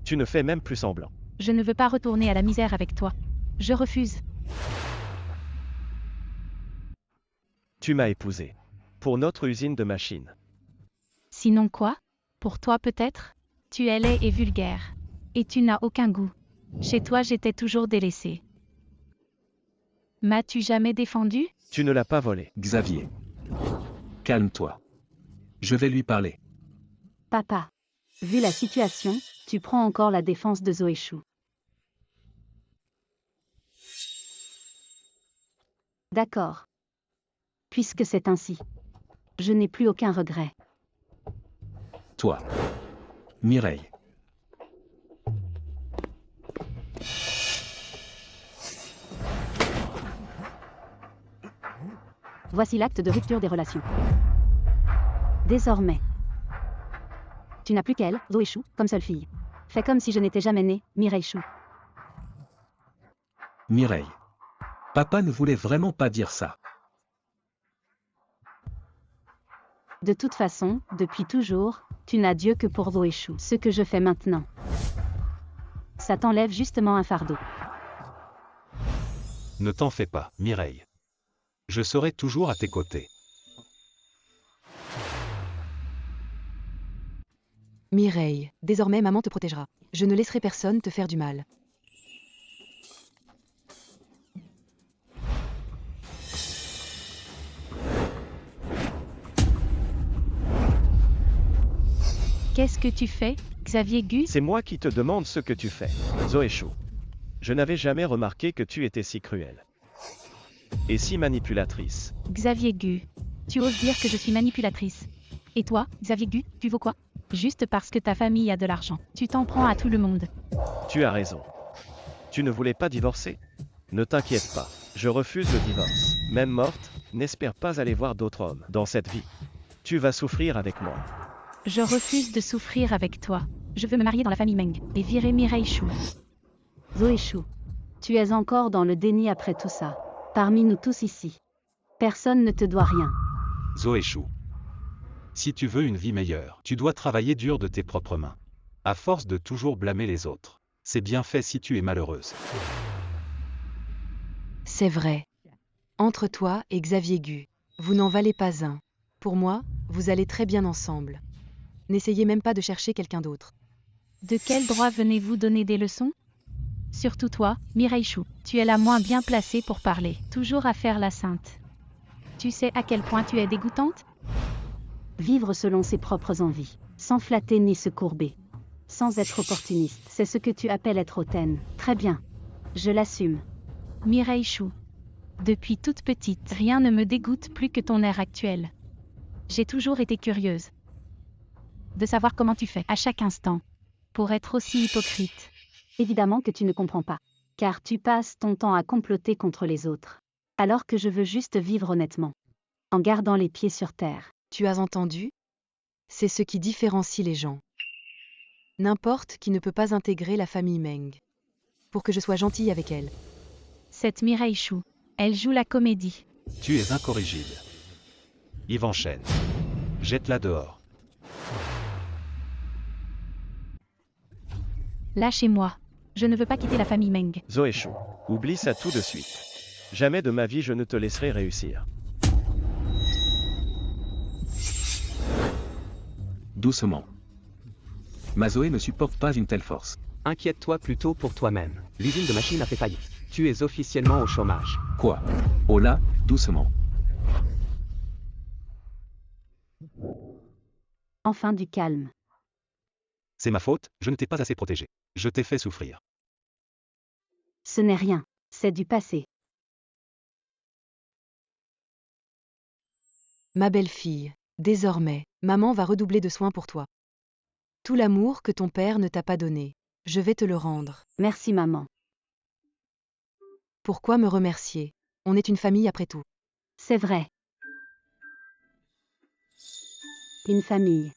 Tu ne fais même plus semblant. Je ne veux pas retourner à la misère avec toi. Je refuse. Tu m'as épousé. Pour notre usine de machines. Sinon quoi? Pour toi peut-être? Tu es laid et vulgaire. Et tu n'as aucun goût. Chez toi j'étais toujours délaissée. M'as-tu jamais défendu? Tu ne l'as pas volé. Xavier. Calme-toi. Je vais lui parler. Papa. Vu la situation, tu prends encore la défense de Zoéchou. D'accord. Puisque c'est ainsi. Je n'ai plus aucun regret. Toi. Mireille. Voici l'acte de rupture des relations. Désormais, tu n'as plus qu'elle, Zoéchou, comme seule fille. Fais comme si je n'étais jamais née, Mireille Chou. Mireille. Papa ne voulait vraiment pas dire ça. De toute façon, depuis toujours, tu n'as Dieu que pour Zoéchou. Ce que je fais maintenant, ça t'enlève justement un fardeau. Ne t'en fais pas, Mireille. Je serai toujours à tes côtés. Mireille, désormais maman te protégera. Je ne laisserai personne te faire du mal. Qu'est-ce que tu fais, Xavier Gu? C'est moi qui te demande ce que tu fais, Zoéchou. Je n'avais jamais remarqué que tu étais si cruelle. Et si manipulatrice. Xavier Gu. Tu oses dire que je suis manipulatrice. Et toi, Xavier Gu, tu vaux quoi? Juste parce que ta famille a de l'argent. Tu t'en prends à tout le monde. Tu as raison. Tu ne voulais pas divorcer? Ne t'inquiète pas. Je refuse le divorce. Même morte, n'espère pas aller voir d'autres hommes dans cette vie. Tu vas souffrir avec moi. Je refuse de souffrir avec toi. Je veux me marier dans la famille Meng et virer Mireille Chou. Zoéchou, tu es encore dans le déni après tout ça. Parmi nous tous ici, personne ne te doit rien. Zoéchou. Si tu veux une vie meilleure, tu dois travailler dur de tes propres mains. À force de toujours blâmer les autres, c'est bien fait si tu es malheureuse. C'est vrai. Entre toi et Xavier Gu, vous n'en valez pas un. Pour moi, vous allez très bien ensemble. N'essayez même pas de chercher quelqu'un d'autre. De quel droit venez-vous donner des leçons? Surtout toi, Mireille Chou, tu es la moins bien placée pour parler, toujours à faire la sainte. Tu sais à quel point tu es dégoûtante? Vivre selon ses propres envies, sans flatter ni se courber, sans être opportuniste, c'est ce que tu appelles être hautaine. Très bien, je l'assume. Mireille Chou, depuis toute petite, rien ne me dégoûte plus que ton air actuel. J'ai toujours été curieuse de savoir comment tu fais, à chaque instant, pour être aussi hypocrite. Évidemment que tu ne comprends pas, car tu passes ton temps à comploter contre les autres, alors que je veux juste vivre honnêtement, en gardant les pieds sur terre. Tu as entendu? C'est ce qui différencie les gens. N'importe qui ne peut pas intégrer la famille Meng. Pour que je sois gentille avec elle. Cette Mireille Chou, elle joue la comédie. Tu es incorrigible. Yves enchaîne. Jette-la dehors. Lâchez-moi. Je ne veux pas quitter la famille Meng. Zoéchou, oublie ça tout de suite. Jamais de ma vie je ne te laisserai réussir. Doucement. Ma Zoé ne supporte pas une telle force. Inquiète-toi plutôt pour toi-même. L'usine de machines a fait faillite. Tu es officiellement au chômage. Quoi? Oh là, doucement. Enfin du calme. C'est ma faute, je ne t'ai pas assez protégé. Je t'ai fait souffrir. Ce n'est rien, c'est du passé. Ma belle-fille, désormais, maman va redoubler de soins pour toi. Tout l'amour que ton père ne t'a pas donné, je vais te le rendre. Merci maman. Pourquoi me remercier? On est une famille après tout. C'est vrai. Une famille.